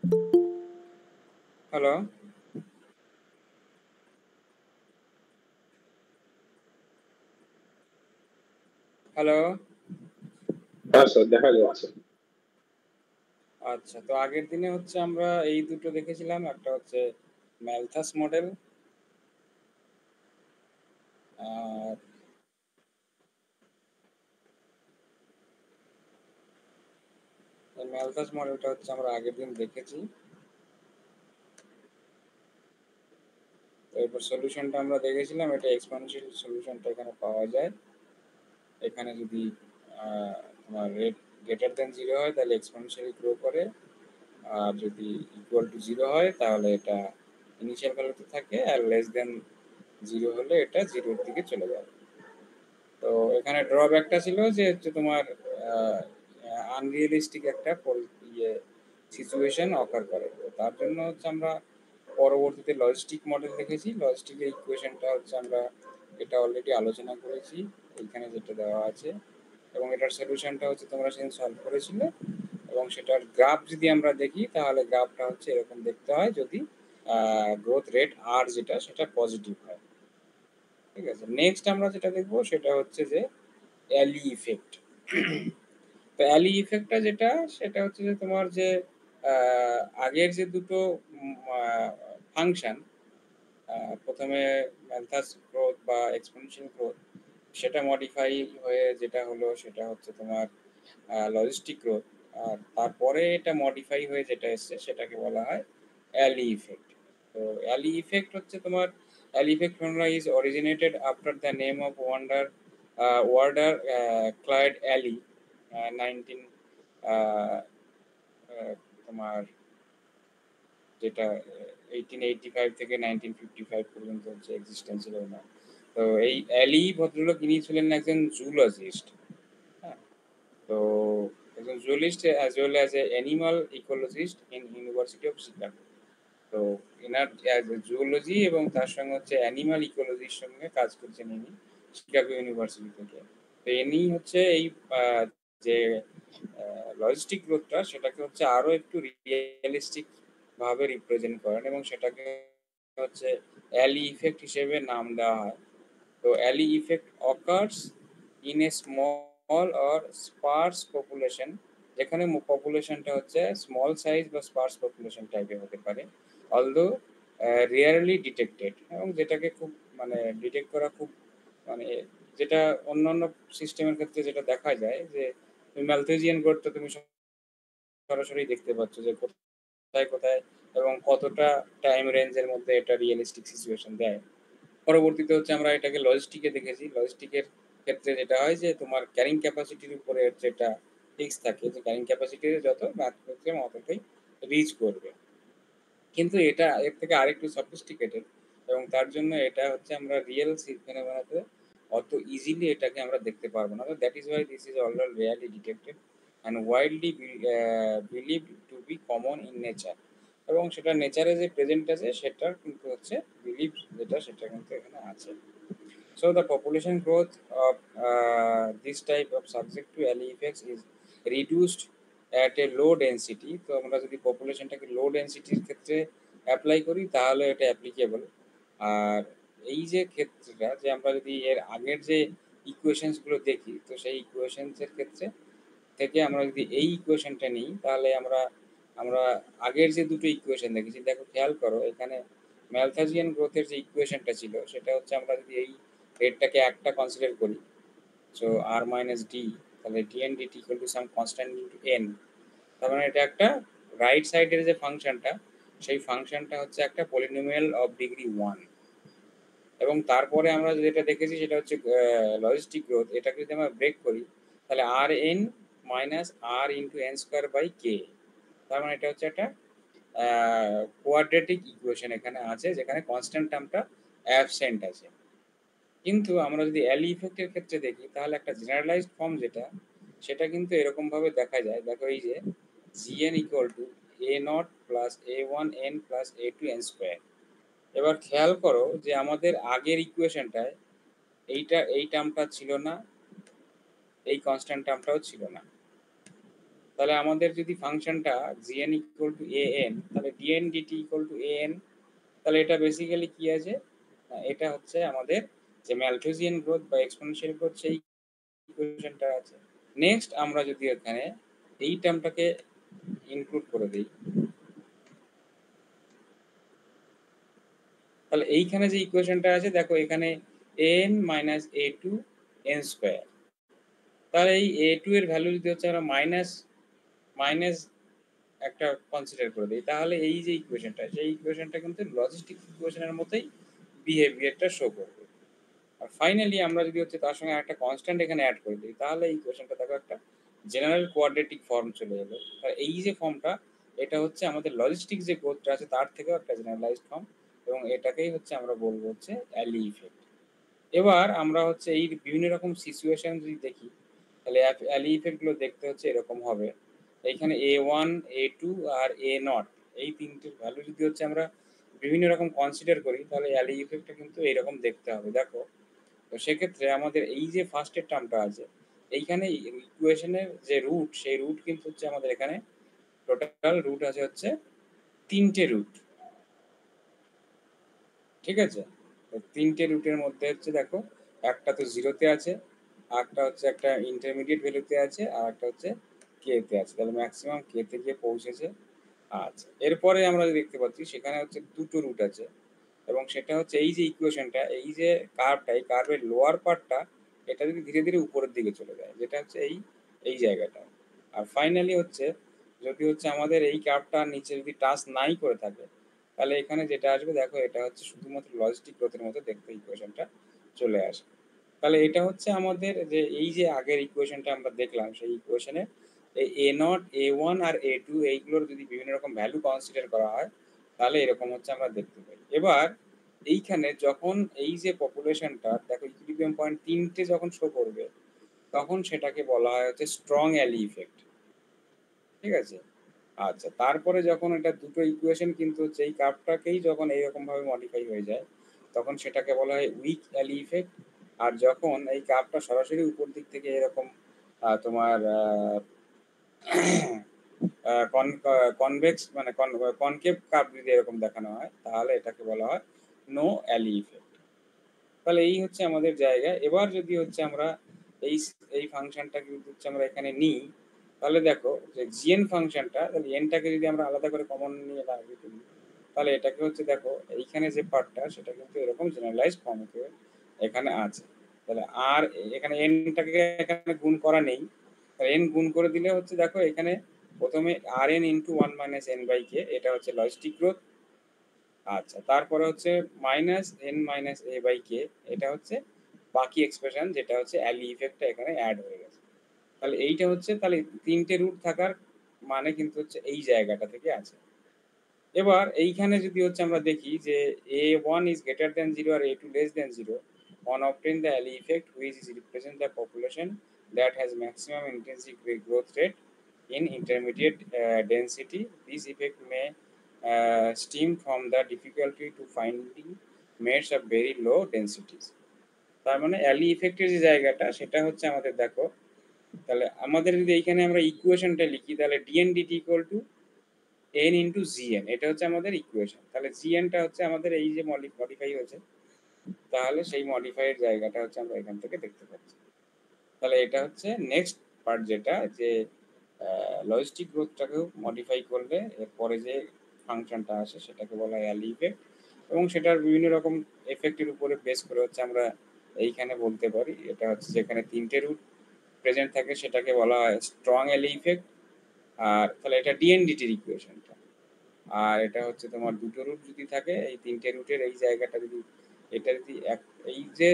Hello, hello. হ্যাঁ sir, দেখা যাচ্ছে। আচ্ছা, তো আগের দিনে হচ্ছে আমরা এই দুটো দেখেছিলাম। একটা হচ্ছে ম্যালথাস মডেল, আর এই ম্যালথাস মডেলটা হচ্ছে আমরা আগের দিন দেখেছি। তো এরপর সলিউশনটা আমরা দেখেছিলাম, এটা এক্সপোনেনশিয়াল সলিউশনটা এখানে পাওয়া যায়। এখানে যদি তোমার রেট গ্রেটার দেন 0 হয় তাহলে এক্সপোনেনশিয়ালি গ্রো করে, আর যদি ইকুয়াল টু 0 হয় তাহলে এটা ইনিশিয়াল ভ্যালুতে থাকে, আর লেস দেন 0 হলে এটা 0-র দিকে চলে যায়। তো এখানে ড্রব্যাকটা ছিল যে হচ্ছে তোমার আনরিয়েলিস্টিক একটা ইয়ে সিচুয়েশন অকার করে। তো তার জন্য হচ্ছে আমরা পরবর্তীতে লজিস্টিক মডেল দেখেছি। লজিস্টিকের ইকুয়েশনটা হচ্ছে আমরা এটা অলরেডি আলোচনা করেছি এইখানে যেটা দেওয়া আছে, এবং এটার সলিউশনটা হচ্ছে তোমরা সেদিন সলভ করেছিলে। এবং সেটার গ্রাফ যদি আমরা দেখি তাহলে গ্রাফটা হচ্ছে এরকম দেখতে হয় যদি গ্রোথ রেট আর যেটা সেটা পজিটিভ হয়। ঠিক আছে, নেক্সট আমরা যেটা দেখবো সেটা হচ্ছে যে অ্যালি ইফেক্ট। তো অ্যালি ইফেক্টটা যেটা সেটা হচ্ছে যে তোমার যে আগের যে দুটো ফাংশন, প্রথমে ম্যালথাস গ্রোথ বা এক্সপোনেনশিয়াল গ্রোথ, সেটা মডিফাই হয়ে যেটা হলো সেটা হচ্ছে তোমার লজিস্টিক গ্রোথ। আর তারপরে এটা মডিফাই হয়ে যেটা এসছে সেটাকে বলা হয় অ্যালি ইফেক্ট। তো অ্যালি ইফেক্ট হচ্ছে তোমার Allee effect formula is originated after the name of Warder Clyde Allee, 19 তোমার যেটা 1885 থেকে 1955 পর্যন্ত হচ্ছে এক্সিস্টেন্স ছিল না। তো এই অ্যালি ভদ্রলোক ইনি ছিলেন একজন জুলজিস্ট। হ্যাঁ, তো একজন zoologist as well as a animal ecologist in University of Chicago. তো এনার জুওলজি এবং তার সঙ্গে হচ্ছে অ্যানিমাল ইকোলজির সঙ্গে কাজ করছেন ইনি শিকাগো ইউনিভার্সিটি থেকে। তো ইনি হচ্ছে এই যে লজিস্টিক গ্রোথটা সেটাকে হচ্ছে আরো একটু রিয়েলিস্টিক ভাবে রিপ্রেজেন্ট করেন, এবং সেটাকে হচ্ছে অ্যালি ইফেক্ট হিসেবে নাম দেওয়া হয়। তো Allee effect occurs in a small or Spurs population, যেখানে পপুলেশনটা হচ্ছে স্মল সাইজ বা স্পার্স পপুলেশন টাইপের হতে পারে, অলদো রিয়ারলি ডিটেক্টেড, এবং যেটাকে খুব মানে ডিটেক্ট করা খুব মানে যেটা অন্যান্য সিস্টেমের ক্ষেত্রে যেটা দেখা যায় যে তুমি ম্যালথেজিয়ান গ্রোথটা তুমি সরাসরি দেখতে পাচ্ছ যে কোথায় কোথায় এবং কতটা টাইম রেঞ্জের মধ্যে এটা রিয়েলিস্টিক সিচুয়েশন দেয়। পরবর্তীতে হচ্ছে আমরা এটাকে লজিস্টিকে দেখেছি। লজিস্টিকের ক্ষেত্রে যেটা হয় যে তোমার ক্যারিং ক্যাপাসিটির উপরে হচ্ছে এটা ফিক্স থাকে যে ক্যারিং ক্যাপাসিটি যত ম্যাথ ক্ষেত্রে অতটাই রিচ করবে। কিন্তু এটা এর থেকে আরেকটু সফিস্টিকেটেড, এবং তার জন্য এটা হচ্ছে আমরা রিয়েল ফেনোমেনাতে অত ইজিলি এটাকে আমরা দেখতে পারবো না। That is why this is already really detected and widely believe to be common in nature, এবং সেটা নেচারে যে প্রেজেন্ট আছে সেটার কিন্তু হচ্ছে বিলিভ যেটা সেটা কিন্তু এখানে আছে। So the population growth of this type of subject to alley effects is reduced at a low density. তো আমরা যদি পপুলেশনটাকে লো ডেন্সিটির ক্ষেত্রে অ্যাপ্লাই করি তাহলে এটা অ্যাপ্লিকেবল। আর এই যে ক্ষেত্রটা যে আমরা যদি এর আগের যে ইকুয়েশনস গুলো দেখি, তো সেই ইকুয়েশনস এর ক্ষেত্রে থেকে আমরা যদি এই ইকুয়েশনটা নিই তাহলে আমরা আমরা আগের যে দুটো ইকুয়েশন দেখেছি, দেখো খেয়াল করো এখানে ম্যালথাজিয়ান গ্রোথের যে ইকুয়েশনটা ছিল সেটা হচ্ছে আমরা যদি এই রেটটাকে একটা কনসিডার করি, সো আর মাইনাস ডি, তাহলে d n dt equal to some constant into n. তার মানে এটা একটা রাইট সাইডের যে ফাংশনটা সেই ফাংশনটা হচ্ছে একটা পলিনোমিয়াল অফ ডিগ্রি 1। এবং তারপরে আমরা যেটা দেখেছি সেটা হচ্ছে লজিস্টিক গ্রোথ, এটাকে যদি আমরা ব্রেক করি তাহলে R N minus R into N square by K. তার মানে এটা হচ্ছে একটা কোয়াড্রেটিক ইকুয়েশন এখানে আছে যেখানে কনস্ট্যান্ট টার্মটা অ্যাবসেন্ট আছে। কিন্তু আমরা যদি অ্যালি ইফেক্টের ক্ষেত্রে দেখি তাহলে একটা জেনারেলাইজড ফর্ম যেটা সেটা কিন্তু এরকম ভাবে দেখা যায়। দেখো এই যে gn equal to a naught plus a one n plus a two n square. এবার খেয়াল করো যে আমাদের আগের ইকুয়েশনটায় এই টার্মটা ছিল না, এই কনস্ট্যান্ট টার্মটাও ছিল না। তাহলে আমাদের যদি ফাংশনটা gn ইকুয়াল টু an, তাহলে dn dt equal to an, তাহলে এটা বেসিক্যালি কি আছে, এটা হচ্ছে আমাদের যে ম্যালথুসিয়ান গ্রোথ বা এক্সপোনেনশিয়াল গ্রোথ সেই ইকুয়েশনটা আছে। নেক্সট আমরা যদি এখানে এই টার্মটাকে ইনক্লুড করে দিই, তাহলে এইখানে যে ইকুয়েশনটা আছে দেখো এখানে n মাইনাস এ টু এন স্কোয়ার, তাহলে এই এ টু এর ভ্যালু যদি হচ্ছে আমরা মাইনাস মাইনাস একটা কনসিডার করে দিই, তাহলে এই যে ইকুয়েশনটা সেই ইকুয়েশনটা কিন্তু লজিস্টিক ইকুয়েশনের মতোই বিহেভিয়ারটা শো করবে। আর ফাইনালি আমরা যদি হচ্ছে তার সঙ্গে একটা কনস্ট্যান্ট এখানে অ্যাড করে দিই, তাহলে এই ইকুয়েশনটা দেখো একটা জেনারেল কোয়াড্রেটিক ফর্ম চলে এলো। আর এই যে ফর্মটা, এটা হচ্ছে আমাদের লজিস্টিক যে গ্রোথটা আছে তার থেকেও একটা জেনারেলাইজড ফর্ম, এবং এটাকেই হচ্ছে আমরা বলবো হচ্ছে অ্যালি ইফেক্ট। এবার আমরা হচ্ছে এই বিভিন্ন রকম সিচুয়েশন যদি দেখি, তাহলে অ্যালি ইফেক্টগুলো দেখতে হচ্ছে এরকম হবে। এইখানে a1, a2 আর a0 এই তিনটের ভ্যালু যদি হচ্ছে আমরা বিভিন্ন রকম কনসিডার করি, তাহলে অ্যালি ইফেক্টটা কিন্তু এইরকম দেখতে হবে। দেখো, তো সেক্ষেত্রে আমাদের এই যে ফার্স্টের টার্মটা আছে, এইখানে ইকুয়েশনের যে রুট, সেই রুট কিন্তু হচ্ছে আমাদের এখানে টোটাল রুট আছে হচ্ছে 3টে রুট, ঠিক আছে। তো 3টে রুটের মধ্যে হচ্ছে দেখো একটা তো জিরোতে আছে, আরেকটা হচ্ছে একটা ইন্টারমিডিয়েট ভ্যালুতে আছে, আর একটা হচ্ছে কে তে আছে, তাহলে ম্যাক্সিমাম কে তে গিয়ে পৌঁছেছে। আচ্ছা, এরপরে আমরা দেখতে পাচ্ছি সেখানে হচ্ছে দুটো রুট আছে, এবং সেটা হচ্ছে এই যে ইকুয়েশনটা, এই যে কার্ভটা, এই কার্ভের লোয়ার পার্টটা এটা যদি ধীরে ধীরে উপরের দিকে চলে যায়, যেটা হচ্ছে এই এই জায়গাটা। আর ফাইনালি হচ্ছে যদি হচ্ছে আমাদের এই কার্ভটা নিচে যদি টাচ নাই করে থাকে, তাহলে এখানে যেটা আসবে দেখো, এটা হচ্ছে শুধুমাত্র লজিস্টিক গ্রোথের মতো দেখতে ইকুয়েশনটা চলে আসে। তাহলে এটা হচ্ছে আমাদের যে এই যে আগের ইকুয়েশনটা আমরা দেখলাম, সেই ইকুয়েশনে এই a0, a1 আর a2 এইগুলোর যদি বিভিন্ন রকম ভ্যালু কনসিডার করা হয়, তাহলে এরকম হচ্ছে আমরা দেখতে পাই। এবার এইখানে যখন এই যে পপুলেশনটা দেখো ইকুইলিব্রিয়াম পয়েন্ট 3টে যখন শো করবে, তখন সেটাকে বলা হয় হচ্ছে স্ট্রং অ্যালি ইফেক্ট, ঠিক আছে। আচ্ছা, তারপরে যখন এটা দুটো ইকুয়েশন কিন্তু হচ্ছে এই কার্ভটাকেই যখন এইরকম ভাবে মডিফাই হয়ে যায়, তখন সেটাকে বলা হয় উইক অ্যালি ইফেক্ট। আর যখন এই কার্ভটা সরাসরি উপর দিক থেকে এরকম তোমার কনভেক্স মানে কনকেভ কার্ভ যদি এরকম দেখানো হয়, তাহলে এটাকে বলা হয় নো অ্যালি ইফেক্ট। তাহলে এই হচ্ছে আমাদের জায়গা। এবার যদি হচ্ছে আমরা এই এই ফাংশনটাকে যদি হচ্ছে আমরা এখানে নিই, তাহলে দেখো যে জিএন ফাংশনটা, তাহলে এনটাকে যদি আমরা আলাদা করে কমন নিয়ে দাঁড়িয়ে করি, তাহলে এটাকে হচ্ছে দেখো এইখানে যে পার্টটা সেটা কিন্তু এরকম জেনারেলাইজ ফর্মে এখানে আছে। তাহলে আর এখানে এনটাকে এখানে গুণ করা নেই, এন গুণ করে দিলে হচ্ছে দেখো এখানে প্রথমে আর এন ইন্টু 1 - n/k, এটা হচ্ছে লজিস্টিক গ্রোথ। আচ্ছা, তারপরে হচ্ছে minus N minus A by K, এটা হচ্ছে বাকি এক্সপ্রেশন, যেটা হচ্ছে অ্যালি ইফেক্টটা এখানে অ্যাড হয়ে গেছে। তাহলে এইটা হচ্ছে, তাহলে 3টে রুট থাকার মানে কিন্তু হচ্ছে এই জায়গাটা থেকে আছে। এবার এইখানে যদি হচ্ছে আমরা দেখি যে a1 is greater than 0 R a2 less than 0, on obtain the alley effect which is represent the population that has maximum intrinsic growth rate in intermediate density. This effect may stem from the difficulty to finding mates of very low densities. তার মানে alley ইফেক্টের যে জায়গাটা সেটা হচ্ছে আমাদের দেখো, তাহলে আমাদের যদি এইখানে আমরা ইকুয়েশনটা লিখি, তাহলে dn dt equal to n into gn, এটা হচ্ছে আমাদের ইকুয়েশন। তাহলে জিএনটা হচ্ছে আমাদের এই যে মডিফাই হয়েছে, তাহলে সেই মডিফাইয়ের জায়গাটা হচ্ছে আমরা এখান থেকে দেখতে পাচ্ছি। তাহলে এটা হচ্ছে নেক্সট পার্ট, যেটা যে লজিস্টিক গ্রোথটাকেও মডিফাই করলে এরপরে যে ফাংশনটা আসে সেটাকে বলা হয় অ্যালি ইফেক্ট, এবং সেটার বিভিন্ন রকম এফেক্টের উপরে বেস করে হচ্ছে আমরা এইখানে বলতে পারি এটা হচ্ছে যেখানে 3টে রুট প্রেজেন্ট থাকে সেটাকে বলা হয় স্ট্রং অ্যালি ইফেক্ট। আর তাহলে এটা ডিএনডিটির ইকুয়েশনটা। আর এটা হচ্ছে তোমার দুটো রুট যদি থাকে, এই 3টে রুটের এই জায়গাটা যদি এটা যদি এই যে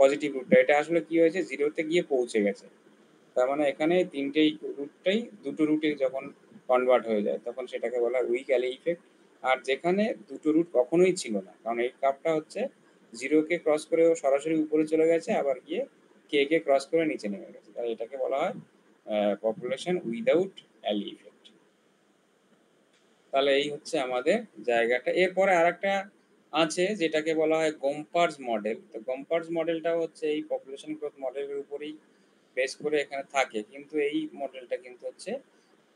পজিটিভ রুটটা, এটা আসলে কি হয়েছে, জিরোতে গিয়ে পৌঁছে গেছে, তার মানে এখানে 3টে রুটটাই দুটো রুটে যখন কনভার্ট হয়ে যায়, তখন সেটাকে বলা হয় উইক অ্যালি ইফেক্ট। আর যেখানে দুটো রুট কখনোই ছিল না, কারণ এই কাপটা হচ্ছে জিরোকে ক্রস করে সরাসরি উপরে চলে গেছে, আবার গিয়ে কে কে ক্রস করে নিচে নেমে গেছে, তাই এটাকে বলা হয় পপুলেশন উইদাউট অ্যালি ইফেক্ট। তাহলে এই হচ্ছে আমাদের জায়গাটা। এরপরে আরেকটা আছে যেটাকে বলা হয় গম্পার্স মডেল। তো গম্পার্স মডেলটাও হচ্ছে এই পপুলেশন গ্রোথ মডেলের উপরেই বেস করে এখানে থাকে, কিন্তু এই মডেলটা কিন্তু হচ্ছে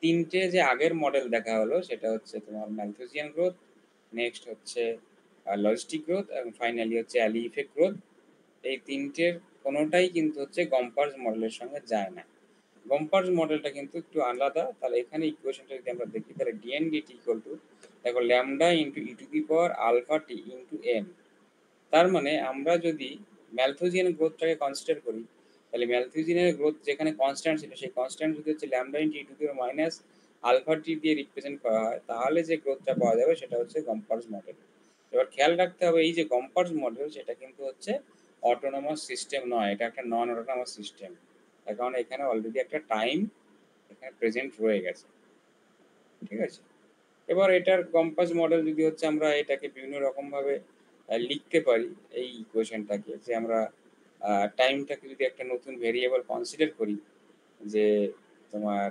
তিনটে যে আগের মডেল দেখা হলো সেটা হচ্ছে তোমার ম্যালথুজিয়ান গ্রোথ, নেক্সট হচ্ছে লজিস্টিক গ্রোথ এবং ফাইনালি হচ্ছে অ্যালি ইফেক্ট গ্রোথ। এই তিনটের কোনোটাই কিন্তু হচ্ছে গম্পার্স মডেলের সঙ্গে যায় না। গম্পার্স মডেলটা কিন্তু একটু আলাদা। তাহলে এখানে ইকুয়েশনটা যদি আমরা দেখি তাহলে ডিএন ডিটি ইকুয়াল টু দেখো lambda into e to the power alpha t into n. তার মানে আমরা যদি ম্যালথুজিয়ান গ্রোথটাকে কনসিডার করি তাহলে ম্যালথুজিয়ানের গ্রোথ যেখানে কনস্ট্যান্ট ছিল সেই কনস্ট্যান্ট যদি হচ্ছে lambda into e to the power minus alpha t দিয়ে রিপ্রেজেন্ট করা হয় তাহলে যে গ্রোথটা পাওয়া যাবে সেটা হচ্ছে গম্পার্স মডেল। এবার খেয়াল রাখতে হবে এই যে গম্পার্স মডেল সেটা কিন্তু হচ্ছে অটোনমাস সিস্টেম নয়, এটা একটা নন অটোনমাস সিস্টেম। তার কারণে এখানে অলরেডি একটা টাইম এখানে প্রেজেন্ট রয়ে গেছে, ঠিক আছে। এবার এটার কম্পাস মডেল যদি হচ্ছে আমরা এটাকে বিভিন্ন রকমভাবে লিখতে পারি এই ইকুয়েশনটাকে, যে আমরা টাইমটাকে যদি একটা নতুন ভেরিয়েবল কনসিডার করি, যে তোমার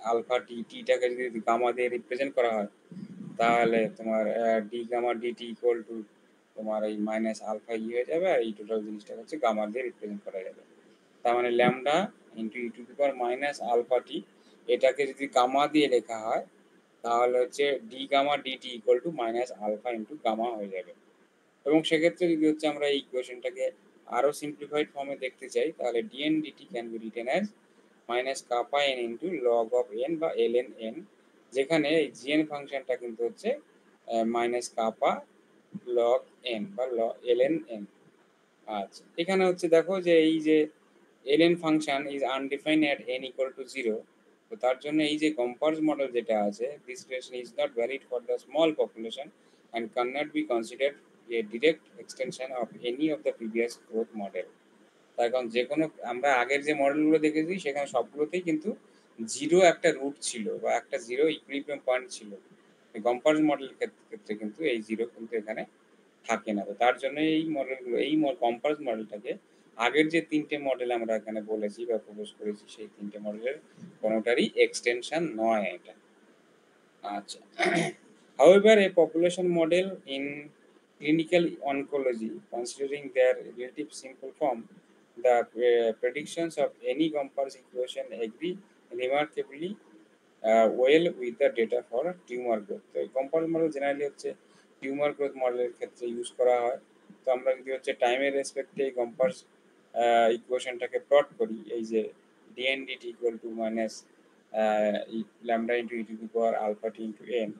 আলফা টি টিটাকে যদি গামা দিয়ে রিপ্রেজেন্ট করা হয় তাহলে তোমার d gamma dt equal to তোমার এই মাইনাস আলফা হয়ে যাবে, আর এই টোটাল জিনিসটা হচ্ছে গামা দিয়ে রিপ্রেজেন্ট করা যাবে। তার মানে lambda into e to the power minus alpha t, এটাকে যদি গামা দিয়ে লেখা হয় তাহলে হচ্ছে d gamma dt equal to minus alpha into gamma হয়ে যাবে। এবং সেক্ষেত্রে যদি হচ্ছে আমরা এই ইকুয়েশনটাকে আরো সিম্পলিফাইড ফর্মে দেখতে চাই তাহলে dn dt can be written as minus kappa n into log of n বা এল এন এন, যেখানে এই জিএন ফাংশনটা কিন্তু হচ্ছে মাইনাস কাপা লগ এন বা এল এন এন। আচ্ছা, এখানে হচ্ছে দেখো যে এই যে ln function is undefined at n equal to 0, তো তার জন্য এই যে কম্পার্স মডেল যেটা আছে this relation is not valid for the small population and can not be considered a direct extension of any of the previous growth model. তার কারণ যে কোনো আমরা আগের যে মডেলগুলো দেখেছি সেখানে সবগুলোতেই কিন্তু জিরো একটা রুট ছিল বা একটা জিরো ইকুইলিব্রিয়াম পয়েন্ট ছিল। কম্পার্স মডেলের ক্ষেত্রে কিন্তু এই জিরো কিন্তু এখানে থাকে না। তো তার জন্য এই মডেলগুলো এই কম্পাস মডেলটাকে আগের যে তিনটে মডেল আমরা এখানে বলেছি বা প্রপোজ করেছি সেই তিনটে মডেলের কোনোটারই এক্সটেনশন নয় এটা। আচ্ছা, however a population model in clinical oncology considering their relative simple form, the predictions of any Gompertz equation agree remarkably well with the data for tumor growth। তো এই কম্পাউন্ড মডেল জেনারেলি হচ্ছে tumour growth মডেলের ক্ষেত্রে use করা হয়। তো আমরা যদি হচ্ছে টাইমের রেসপেক্টে এই কম্পাস ইকুয়েশনটাকে প্লট করি, এই যে dn dt equal to minus lambda into e to the power alpha t into n,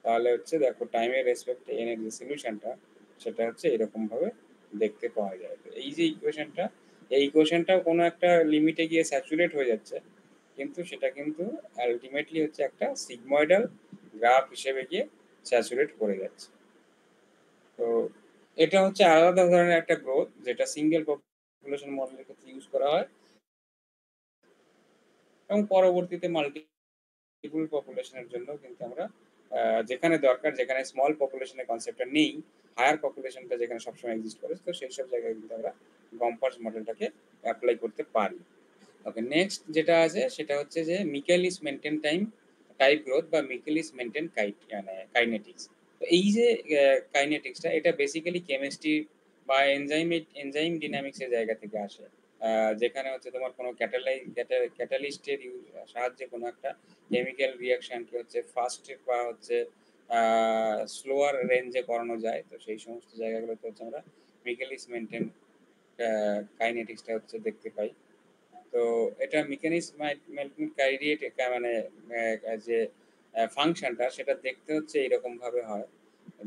তাহলে হচ্ছে দেখো টাইমের রেসপেক্টে এন এর যে সলিউশনটা সেটা হচ্ছে এরকমভাবে দেখতে পাওয়া যায়। তো এই যে ইকুয়েশনটা, এই ইকুয়েশনটাও কোনো একটা লিমিটে গিয়ে স্যাচুরেট হয়ে যাচ্ছে, কিন্তু সেটা কিন্তু আলটিমেটলি হচ্ছে একটা সিগময়েডাল গ্রাফ হিসেবে গিয়ে স্যাচুরেট করে যাচ্ছে। তো এটা হচ্ছে আলাদা ধরনের একটা গ্রোথ যেটা সিঙ্গেল পপুলেশন মডেলের ক্ষেত্রে ইউজ করা হয় এবং পরবর্তীতে মাল্টিপল পপুলেশনের জন্য কিন্তু আমরা যেখানে দরকার, যেখানে স্মল পপুলেশনের কনসেপ্টটা নেই, হায়ার পপুলেশনটা যেখানে সবসময় এক্সিস্ট করে, তো সেই সব জায়গায় কিন্তু আমরা গম্পার্স মডেলটাকে অ্যাপ্লাই করতে পারি। ওকে, নেক্সট যেটা আছে সেটা হচ্ছে যে মিকেলিস মেনটেন টাইপ গ্রোথ বা মিকেলিস মেনটেন কাইনেটিক্স। তো এই যে কাইনেটিক্সটা এটা বেসিক্যালি কেমিস্ট্রি বা এনজাইম ডিনামিক্সের জায়গা থেকে আসে, যেখানে হচ্ছে তোমার কোনো ক্যাটালিস্টের সাহায্যে কোনো একটা কেমিক্যাল রিয়াকশনকে হচ্ছে ফাস্ট বা হচ্ছে স্লোয়ার রেঞ্জে করানো যায়। তো সেই সমস্ত জায়গাগুলোতে হচ্ছে আমরা মিকেলিস মেনটেন কাইনেটিক্সটা হচ্ছে দেখতে পাই। তো এটা কাইরিয়েট মানে যে ফাংশনটা সেটা দেখতে হচ্ছে এইরকম ভাবে হয়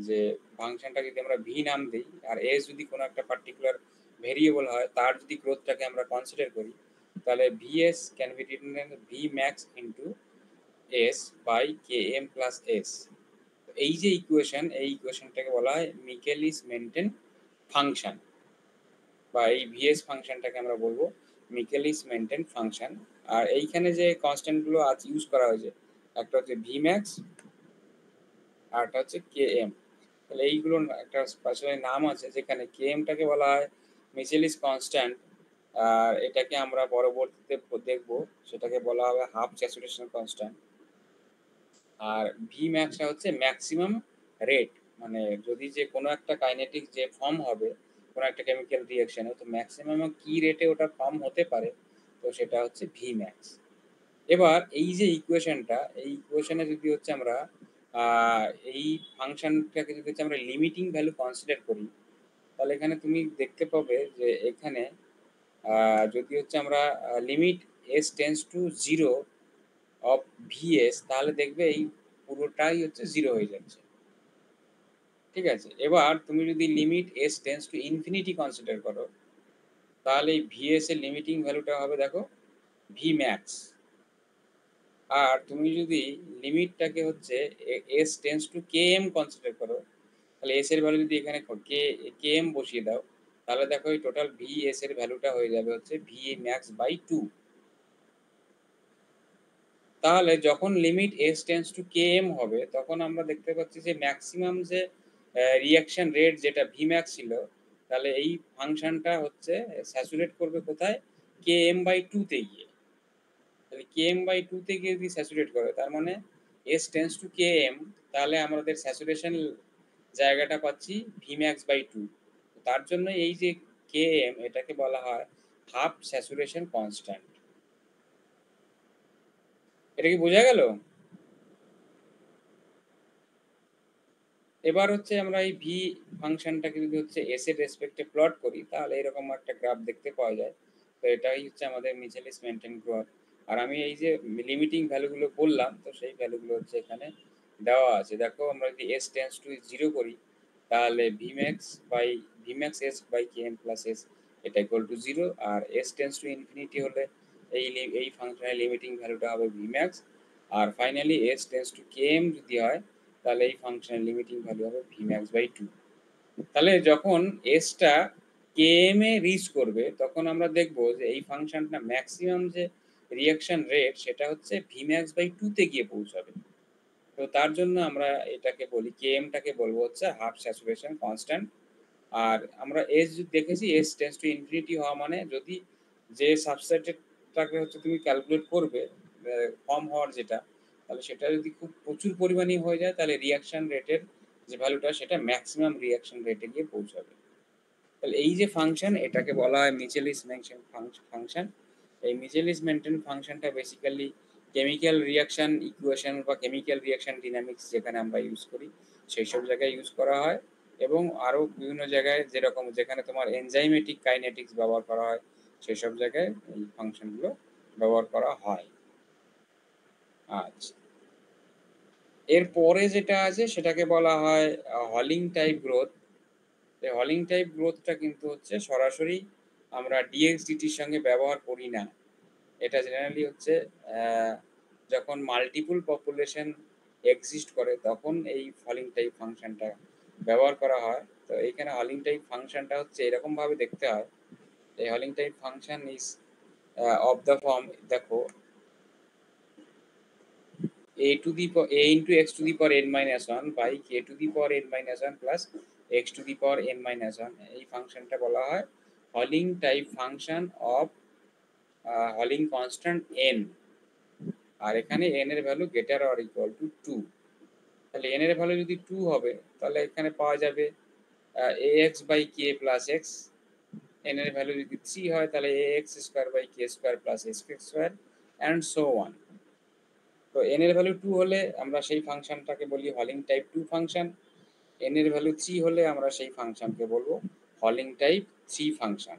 যে ফাংশনটা যদি আমরা ভি নাম দিই আর এস যদি কোনো একটা পার্টিকুলার ভেরিয়েবল হয় তার যদি গ্রোথটাকে আমরা কনসিডার করি তাহলে vs can be written v max into s by K M plus s. এই যে ইকুয়েশন, এই ইকুয়েশনটাকে বলা হয় মিকেলিস মেনটেন ফাংশন, বা এই ভিএস ফাংশনটাকে আমরা বলবো মিকেলিস মেনটেন ফাংশন। আর এইখানে যে কনস্ট্যান্টগুলো আজ ইউজ করা হয়েছে একটা হচ্ছে ভি ম্যাক্স আর একটা হচ্ছে কে এম। তাহলে এইগুলোর একটা স্পেশালি নাম আছে, যেখানে কে এমটাকে বলা হয় মিচেলিস কনস্ট্যান্ট, আর এটাকে আমরা পরবর্তীতে দেখব সেটাকে বলা হবে হাফ স্যাচুরেশন কনস্ট্যান্ট। আর ভি ম্যাক্সটা হচ্ছে ম্যাক্সিমাম রেট, মানে যদি যে কোনো একটা কাইনেটিক যে ফর্ম হবে কোনো একটা কেমিক্যাল রিঅ্যাকশনে, তো ম্যাক্সিমাম কি রেটে ওটা ফর্ম হতে পারে তো সেটা হচ্ছে ভি ম্যাক্স। এবার এই যে ইকুয়েশনটা, এই ইকুয়েশনে যদি হচ্ছে আমরা এই ফাংশনটাকে যদি হচ্ছে আমরা লিমিটিং ভ্যালু কনসিডার করি, তাহলে এখানে তুমি দেখতে পাবে যে এখানে যদি হচ্ছে আমরা limit s tends to zero of vs, তাহলে দেখবে এই পুরোটাই হচ্ছে জিরো হয়ে যাচ্ছে। ঠিক আছে, এবার তুমি যদি limit s tends to infinity consider করো, তাহলে এই ভিএস এর লিমিটিং ভ্যালুটা হবে দেখো ভি ম্যাক্স। আর তুমি যদি লিমিটটাকে হচ্ছে s tends to K m consider করো, তাহলে এস এর ভ্যালু যদি এখানে কে এম বসিয়ে দাও, তাহলে দেখো এই টোটাল ভি এস এর ভ্যালুটা হয়ে যাবে হচ্ছে ভি ম্যাক্স বাই 2। তাহলে যখন limit s tends to K m হবে, তখন আমরা দেখতে পাচ্ছি যে ম্যাক্সিমাম যে রিয়াকশন রেট যেটা ভি ম্যাক্স ছিল, তাহলে এই ফাংশনটা হচ্ছে স্যাচুরেট করবে কোথায়, কে এম বাই 2 তে গিয়ে। তাহলে কে এম বাই 2 তে গিয়ে যদি স্যাচুরেট করে, তার মানে s tends to K m, তাহলে আমাদের স্যাচুরেশন জায়গাটা পাচ্ছি ভি ম্যাক্স বাই 2। তার জন্য এই যে কে এম, এটাকে বলা হয় হাফ স্যাচুরেশন কনস্ট্যান্ট। এটা কি বোঝা গেল? এবার হচ্ছে আমরা এই ভি ফাংশনটাকে যদি হচ্ছে এস এর রেসপেক্টে প্লট করি, তাহলে এরকম একটা গ্রাফ দেখতে পাওয়া যায়। তো এটাই হচ্ছে আমাদের মিচেলিস মেনটেন গ্রাফ। আর আমি এই যে লিমিটিং ভ্যালুগুলো বললাম, তো সেই ভ্যালুগুলো হচ্ছে এখানে দেওয়া আছে। দেখো আমরা যদি এস টেন্স টু জিরো করি, তাহলে Vmax S by K M plus S এটা ইকুয়াল টু জিরো। আর এস টেন্স টু ইনফিনিটি হলে এই ফাংশনের লিমিটিং ভ্যালুটা হবে ভিম্যাক্স। আর finally S tends to K M যদি হয়, তাহলে এই ফাংশনের লিমিটিং ভ্যালু হবে ভি ম্যাক্স বাই 2। তাহলে যখন এসটা কে এম এ রিচ করবে, তখন আমরা দেখব যে এই ফাংশনটা ম্যাক্সিমাম যে রিয়াকশন রেট, সেটা হচ্ছে ভি ম্যাক্স বাই 2 তে গিয়ে পৌঁছাবে। তো তার জন্য আমরা এটাকে বলি, কে এমটাকে বলবো হচ্ছে হাফ স্যাচুরেশন কনস্ট্যান্ট। আর আমরা এস যদি দেখেছি, এস টেন্স টু ইনফিনিটি হওয়া মানে যদি যে সাবসেটটাকে হচ্ছে তুমি ক্যালকুলেট করবে ফর্ম হওয়ার যেটা, তাহলে সেটা যদি খুব প্রচুর পরিমাণে হয়ে যায়, তাহলে রিয়াকশন রেটের যে ভ্যালুটা সেটা ম্যাক্সিমাম রিয়াকশন রেটে গিয়ে পৌঁছাবে। তাহলে এই যে ফাংশন, এটাকে বলা হয় মিচেলিস মেনটেন ফাংশন। এই মিচেলিস মেনটেন ফাংশনটা বেসিক্যালি কেমিক্যাল রিয়াকশন ইকুয়েশন বা কেমিক্যাল রিয়াকশন ডিনামিক্স যেখানে আমরা ইউজ করি, সেই সব জায়গায় ইউজ করা হয়। এবং আরও বিভিন্ন জায়গায় যেরকম যেখানে তোমার এনজাইমেটিক কাইনেটিক্স ব্যবহার করা হয়, সেই সব জায়গায় এই ফাংশনগুলো ব্যবহার করা হয়। আচ্ছা, এরপরে যেটা আছে সেটাকে বলা হয় হলিং টাইপ গ্রোথ। হলিং টাইপ গ্রোথটা কিন্তু হচ্ছে সরাসরি আমরা ডিএক্সডিটির সঙ্গে ব্যবহার করি না। এটা জেনারেলি হচ্ছে যখন মাল্টিপল পপুলেশন এক্সিস্ট করে, তখন এই হলিং টাইপ ফাংশনটা ব্যবহার করা হয়। তো এইখানে হলিং টাইপ ফাংশনটা হচ্ছে এরকমভাবে দেখতে হয়। এই Holling type function is of the form, দেখো a into x to the power n minus 1 by k to the power n minus 1 plus x to the power n minus 1। এই ফাংশনটা বলা হয় Holling type function of Holling constant n। আর এখানে n এর value greater or equal to 2। তাহলে n এর value যদি 2 হবে, তাহলে এখানে পাওয়া যাবে ax by k plus x। n এর ভ্যালু যদি 3 হয়, তাহলে ax square by k square plus x square and so on। তো n এর ভ্যালু 2 হলে আমরা সেই ফাংশনটাকে বলি হলিং টাইপ 2 ফাংশন। n এর ভ্যালু 3 হলে আমরা সেই ফাংশনকে বলবো হলিং টাইপ 3 ফাংশন।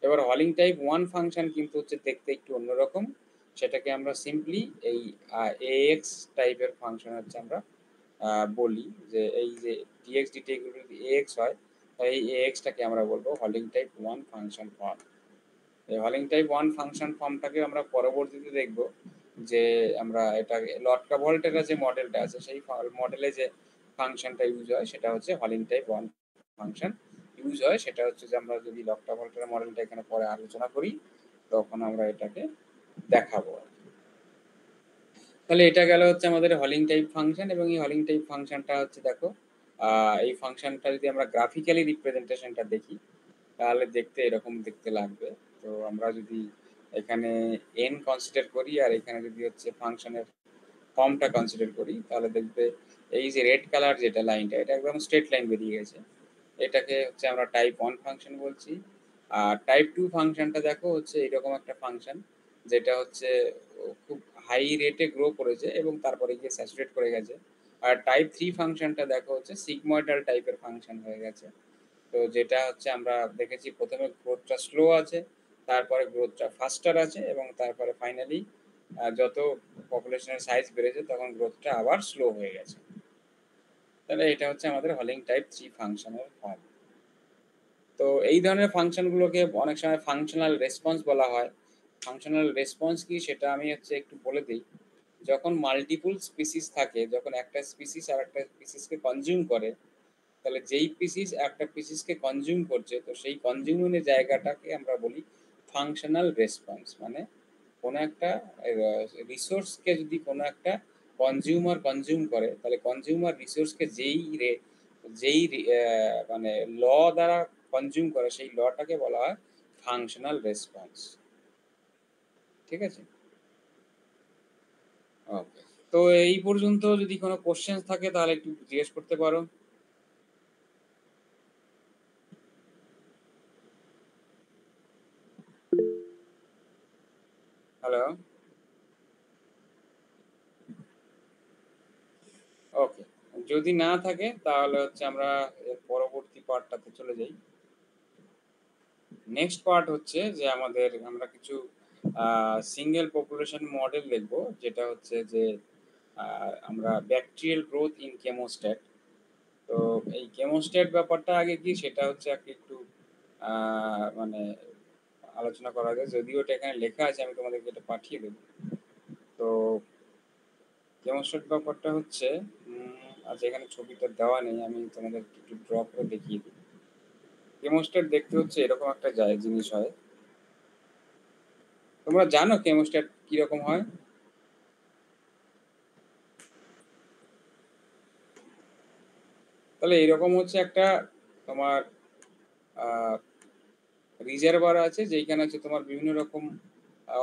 এবার হলিং টাইপ 1 ফাংশন কিন্তু হচ্ছে দেখতে একটু অন্যরকম। সেটাকে আমরা সিম্পলি এই ax টাইপের ফাংশন হচ্ছে আমরা বলি যে এই যে dx dt এগুলো যদি ax হয়, তাহলে এই ax-টাকে আমরা বলবো হলিং টাইপ 1 ফাংশন ফর্ম। এই হলিং টাইপ 1 ফাংশন ফর্মটাকে আমরা পরবর্তীতে দেখব যে আমরা এটা লটকা-ভল্টেরা যে মডেলটা আছে, সেই মডেলে যে ফাংশনটা ইউজ হয় সেটা হচ্ছে হলিং টাইপ 1 ফাংশন ইউজ হয়। সেটা হচ্ছে যে আমরা যদি লটকা-ভল্টেরা মডেলটা এখানে পরে আলোচনা করি, তখন আমরা এটাকে দেখাবো। তাহলে এটা গেল হচ্ছে আমাদের হলিং টাইপ ফাংশন। এবং এই হলিং টাইপ ফাংশনটা হচ্ছে দেখো এই ফাংশনটা যদি আমরা গ্রাফিক্যালি রিপ্রেজেন্টেশনটা দেখি, তাহলে দেখতে এরকম দেখতে লাগবে। তো আমরা যদি এখানে n কনসিডার করি আর এখানে যদি হচ্ছে ফাংশনের ফর্মটা কনসিডার করি, তাহলে দেখবে এই যে রেড কালার যেটা লাইনটা, এটা একদম স্ট্রেট লাইন বেরিয়ে গেছে। এটাকে হচ্ছে আমরা টাইপ 1 ফাংশন বলছি। আর টাইপ 2 ফাংশনটা দেখো হচ্ছে এরকম একটা ফাংশন, যেটা হচ্ছে খুব হাই রেটে গ্রো করেছে এবং তারপরে গিয়ে স্যাচুরেট করে গেছে। আর টাইপ 3 ফাংশনটা দেখো হচ্ছে সিগময়েডাল টাইপের ফাংশন হয়ে গেছে। তো যেটা হচ্ছে আমরা দেখেছি প্রথমে গ্রোথটা স্লো আছে, তারপরে গ্রোথটা ফাস্টার আছে এবং তারপরে ফাইনালি যত পপুলেশনের সাইজ বেড়েছে তখন গ্রোথটা আবার স্লো হয়ে গেছে। তাহলে এটা হচ্ছে আমাদের হলিং টাইপ 3 ফাংশনের ফর্ম। তো এই ধরনের ফাংশনগুলোকে অনেক সময় ফাংশনাল রেসপন্স বলা হয়। ফাংশনাল রেসপন্স কি সেটা আমি হচ্ছে একটু বলে দিই। যখন মাল্টিপল স্পিসিস থাকে, যখন একটা স্পিসিস আর একটা স্পিসিসকে কনজিউম করে, তাহলে যেই পিসিস একটা পিসিসকে কনজিউম করছে, তো সেই কনজিউমের জায়গাটাকে আমরা বলি ফাংশনাল রেসপন্স। মানে কোনো একটা রিসোর্সকে যদি কোনো একটা কনজিউমার কনজিউম করে, তাহলে কনজিউমার রিসোর্সকে যেই মানে ল দ্বারা কনজিউম করে, সেই লটাকে বলা হয় ফাংশনাল রেসপন্স। ঠিক আছে? ওকে। তো এই পর্যন্ত যদি কোনো কোশ্চেন থাকে তাহলে একটু জিজ্ঞেস করতে পারো। হ্যালো। ওকে। যদি না থাকে তাহলে হচ্ছে আমরা এর পরবর্তী পার্টটাতে চলে যাই। নেক্সট পার্ট হচ্ছে যে আমরা কিছু সিঙ্গেল পপুলেশন মডেল দেখব, যেটা হচ্ছে যে আমরা ব্যাকটেরিয়াল গ্রোথ ইন কেমোস্ট্যাট। তো এই কেমোস্ট্যাট ব্যাপারটা আগে কি সেটা হচ্ছে একটু মানে আলোচনা করা যায়, যদিও এটা এখানে লেখা আছে, আমি তোমাদেরকে এটা পাঠিয়ে দেবো। তো কেমোস্ট্যাট ব্যাপারটা হচ্ছে আচ্ছা, এখানে ছবিটা দেওয়া নেই, আমি তোমাদের একটু ড্র করে দেখিয়ে দিই। কেমোস্ট্যাট দেখতে হচ্ছে এরকম একটা জিনিস হয়। তোমরা জানো কেমোস্ট্যাট কিরকম হয়? তাহলে এরকম হচ্ছে একটা তোমার রিজার্ভার আছে, যেখানে হচ্ছে তোমার বিভিন্ন রকম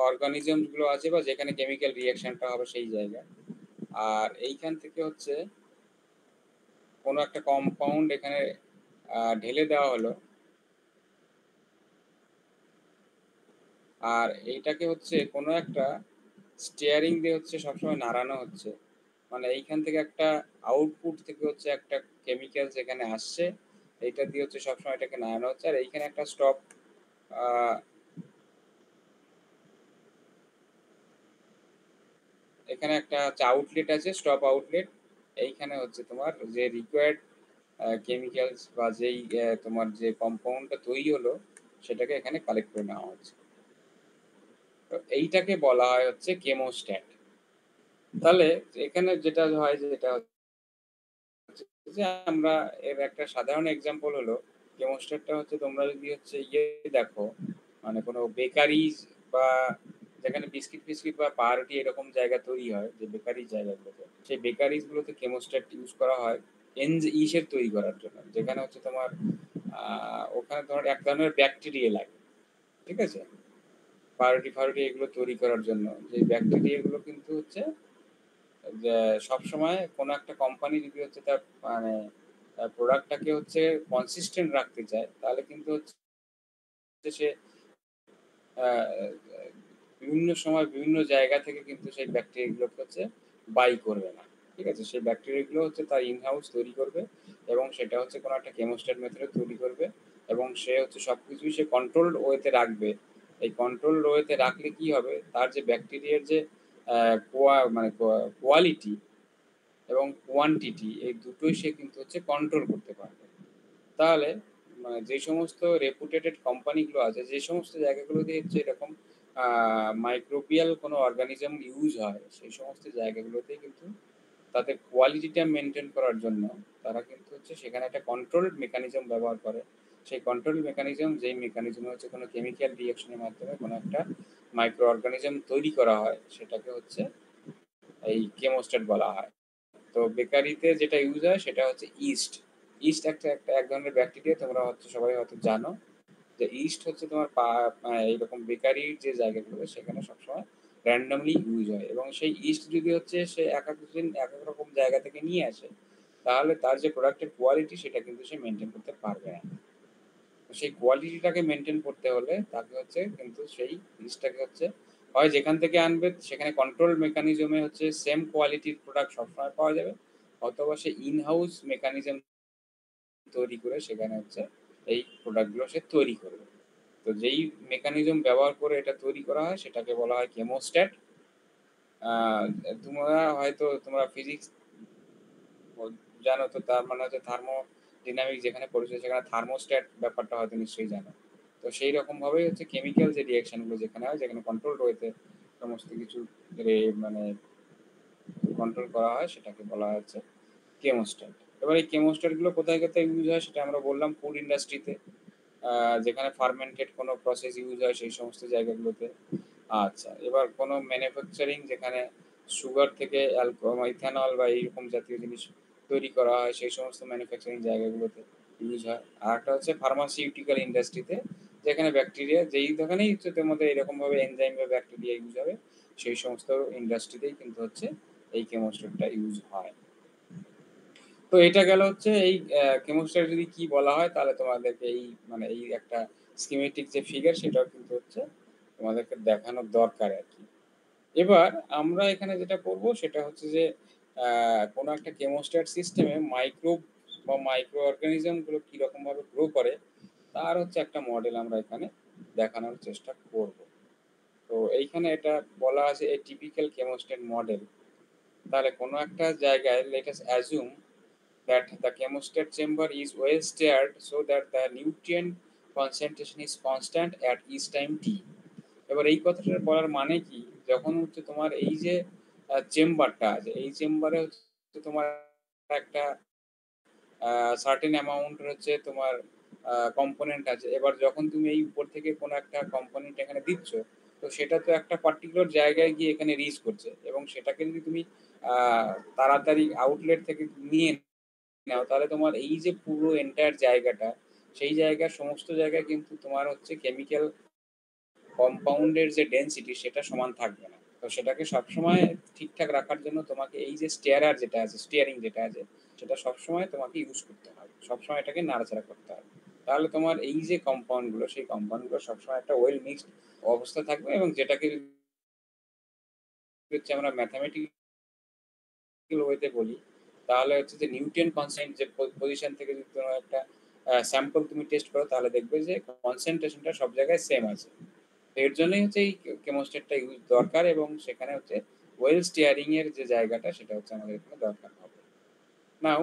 অর্গানিজম গুলো আছে, বা যেখানে কেমিক্যাল রিয়াকশনটা হবে সেই জায়গায়। আর এইখান থেকে হচ্ছে কোনো একটা কম্পাউন্ড এখানে ঢেলে দেওয়া হলো, আর এইটাকে হচ্ছে কোনো একটা স্টিয়ারিং দিয়ে হচ্ছে সবসময় নাড়ানো হচ্ছে। মানে এইখান থেকে একটা আউটপুট থেকে হচ্ছে একটা কেমিক্যাল যেখানে আসছে, এইটা দিয়ে হচ্ছে সবসময় এটাকে নাড়ানো হচ্ছে। আর এইখানে একটা স্টপ, এখানে একটা আউটলেট আছে, স্টপ আউটলেট। এইখানে হচ্ছে তোমার যে রিকোয়ার্ড কেমিক্যালস বা যেই তোমার যে কম্পাউন্ডটা তৈরি হলো, সেটাকে এখানে কালেক্ট করে নেওয়া হচ্ছে। তো এইটাকে বলা হয় হচ্ছে কেমোস্ট্যাট। তাহলে এখানে যেটা হয় যেটা যে আমরা এর একটা সাধারণ এক্সাম্পল হলো, কেমোস্ট্যাটটা হচ্ছে তোমরা যদি হচ্ছে দেখো, মানে কোনো বেকারিজ বা যেখানে বিস্কিট ফিস্কিট বা পাউরুটি এরকম জায়গা তৈরি হয়, যে বেকারি জায়গাগুলোতে, সেই বেকারিজ গুলোতে কেমোস্ট্যাট ইউজ করা হয় ইসের তৈরি করার জন্য, যেখানে হচ্ছে তোমার ওখানে তোমার এক ধরনের ব্যাকটেরিয়া লাগে। ঠিক আছে? পাউরুটি ফাউরুটি এগুলো তৈরি করার জন্য যে ব্যাকটেরিয়া গুলো কিন্তু হচ্ছে যে সবসময় কোনো একটা কোম্পানি যদি হচ্ছে তার মানে প্রোডাক্টটাকে হচ্ছে কনসিস্টেন্ট রাখতে চায়, তাহলে কিন্তু হচ্ছে সে আহ, বিভিন্ন সময় বিভিন্ন জায়গা থেকে কিন্তু সেই ব্যাকটেরিয়াগুলোকে হচ্ছে বাই করবে না। ঠিক আছে? সেই ব্যাকটেরিয়াগুলো হচ্ছে তার ইন হাউস তৈরি করবে, এবং সেটা হচ্ছে কোনো একটা কেমোস্ট্যাট মেথডে তৈরি করবে, এবং সে হচ্ছে সবকিছুই সে কন্ট্রোলড ওয়েতে রাখবে। এই কন্ট্রোলড ওয়েতে রাখলে কি হবে, তার যে ব্যাকটেরিয়ার যে মানে কোয়ালিটি এবং কোয়ান্টিটি, এই দুটোই সে কিন্তু হচ্ছে কন্ট্রোল করতে পারবে। তাহলে মানে যে সমস্ত রেপুটেটেড কোম্পানিগুলো আছে, যে সমস্ত জায়গাগুলোতে হচ্ছে এরকম মাইক্রোবিয়াল কোনো অর্গানিজম ইউজ হয়, সেই সমস্ত জায়গাগুলোতে কিন্তু তাদের কোয়ালিটিটা মেনটেন করার জন্য তারা কিন্তু হচ্ছে সেখানে একটা কন্ট্রোল মেকানিজম ব্যবহার করে। সেই কন্ট্রোল মেকানিজম, যেই মেকানিজম হচ্ছে কোনো কেমিক্যাল রিয়াকশনের মাধ্যমে কোনো একটা মাইক্রো অর্গানিজম তৈরি করা হয়, সেটাকে হচ্ছে এই কেমোস্ট্যাট বলা হয়। তো বেকারিতে যেটা ইউজ হয় সেটা হচ্ছে ইস্ট। ইস্ট একটা একটা এক ধরনের ব্যাকটেরিয়া, তোমরা হচ্ছে সবাই হয়তো জানো যে ইস্ট হচ্ছে তোমার এইরকম বেকারির যে জায়গাগুলো সেখানে সবসময় র্যান্ডমলি ইউজ হয়, এবং সেই ইস্ট যদি হচ্ছে সে এক এক দিন এক এক রকম জায়গা থেকে নিয়ে আসে, তাহলে তার যে প্রোডাক্টের কোয়ালিটি সেটা কিন্তু সে মেনটেন করতে পারবে না। সেই কোয়ালিটিটাকে মেনটেন করতে হলে তাকে হচ্ছে কিন্তু সেই জিনিসটাকে হচ্ছে হয় যেখান থেকে আনবে সেখানে কন্ট্রোল মেকানিজমে হচ্ছে সেম কোয়ালিটির প্রোডাক্ট সবসময় পাওয়া যাবে, অথবা সে ইন হাউস মেকানিজম তৈরি করে সেখানে হচ্ছে এই প্রোডাক্টগুলো সে তৈরি করবে। তো যেই মেকানিজম ব্যবহার করে এটা তৈরি করা হয় সেটাকে বলা হয় কেমোস্ট্যাট। তোমরা হয়তো তোমরা ফিজিক্স জানো, তো তার মানে হচ্ছে থার্মোডিনামিক যেখানে পড়েছে সেখানে থার্মোস্ট্যাট ব্যাপারটা হয়তো নিশ্চয়ই জানো। তো সেই রকম ভাবেই হচ্ছে কেমিক্যাল যে রিয়াকশনগুলো যেখানে হয়, যেখানে কন্ট্রোল রয়েছে সমস্ত কিছু মানে কন্ট্রোল করা হয়, সেটাকে বলা হচ্ছে কেমোস্ট্যাট। এবার এই কেমোস্ট্যাটগুলো কোথায় কোথায় ইউজ হয় সেটা আমরা বললাম ফুড ইন্ডাস্ট্রিতে, যেখানে ফার্মেন্টেড কোনো প্রসেস ইউজ হয় সেই সমস্ত জায়গাগুলোতে। আচ্ছা, এবার কোনো ম্যানুফ্যাকচারিং যেখানে সুগার থেকে ইথানল বা এইরকম জাতীয় জিনিস তৈরি করা হয় সেই সমস্ত ম্যানুফ্যাকচারিং জায়গাগুলোতে ইউজ হয়। আর একটা হচ্ছে ফার্মাসিউটিক্যাল ইন্ডাস্ট্রিতে, যেখানে ব্যাকটেরিয়া যেই দোকানেই হচ্ছে তোর মধ্যে এরকমভাবে এনজাইম বা ব্যাকটেরিয়া ইউজ হবে সেই সমস্ত ইন্ডাস্ট্রিতেই কিন্তু হচ্ছে এই কেমোস্ট্যাটটা ইউজ হয়। তো এটা গেল হচ্ছে এই কেমোস্ট্যাট যদি কি বলা হয় তাহলে তোমাদেরকে এই মানে এই একটা স্কিমেটিক যে ফিগার সেটাও কিন্তু হচ্ছে তোমাদেরকে দেখানোর দরকার আর কি। এবার আমরা এখানে যেটা করব সেটা হচ্ছে যে কোনো একটা কেমোস্ট্যাট সিস্টেমে মাইক্রোব বা মাইক্রো অর্গানিজম গুলো কিরকম ভাবে গ্রো করে তার হচ্ছে একটা মডেল আমরা এখানে দেখানোর চেষ্টা করব। তো এইখানে এটা বলা আছে এ টিপিক্যাল কেমোস্ট্যাট মডেল। তাহলে কোনো একটা জায়গায় let us assume that the chemostat chamber is well stirred so that the nutrient concentration is constant at each time t. এবার এই কথাটা বলার মানে কি, যখন হচ্ছে তোমার এই যে চেম্বারটা আছে এই চেম্বারে হচ্ছে তোমার একটা সার্টেন অ্যামাউন্ট হচ্ছে তোমার কম্পোনেন্ট আছে। এবার যখন তুমি এই উপর থেকে কোনো একটা কম্পোনেন্ট এখানে দিচ্ছ, তো সেটা তো একটা পার্টিকুলার জায়গায় গিয়ে এখানে রিচ করছে, এবং সেটাকে যদি তুমি তাড়াতাড়ি আউটলেট থেকে নিয়ে নাও তাহলে তোমার এই যে পুরো এন্টায়ার জায়গাটা সেই জায়গার সমস্ত জায়গায় কিন্তু তোমার হচ্ছে কেমিক্যাল কম্পাউন্ডের যে ডেনসিটি সেটা সমান থাকবে না। তো সেটাকে সবসময় ঠিকঠাক রাখার জন্য তোমাকে এই যে স্টিয়ারার যেটা আছে, স্টিয়ারিং যেটা আছে, সেটা সবসময় তোমাকে ইউজ করতে হবে, সবসময় এটাকে নাড়াচাড়া করতে হবে। তাহলে তোমার এই যে কম্পাউন্ডগুলো সেই কম্পাউন্ডগুলো সবসময় একটা ওয়েল মিক্সড অবস্থা থাকবে, এবং যেটাকে হচ্ছে আমরা ম্যাথামেটিক্যাল ওয়েতে বলি তাহলে হচ্ছে যে নিউট্রিয়েন্ট কনসেন্ট যে পজিশন থেকে যদি কোনো একটা স্যাম্পল তুমি টেস্ট করো তাহলে দেখবে যে কনসেন্ট্রেশনটা সব জায়গায় সেম আছে। এর জন্যই হচ্ছে এই কেমোস্ট্যাটটা ইউজ দরকার, এবং সেখানে হচ্ছে ওয়েল স্টিয়ারিং এর যে জায়গাটা সেটা হচ্ছে আমাদের এখানে দরকার হবে। Now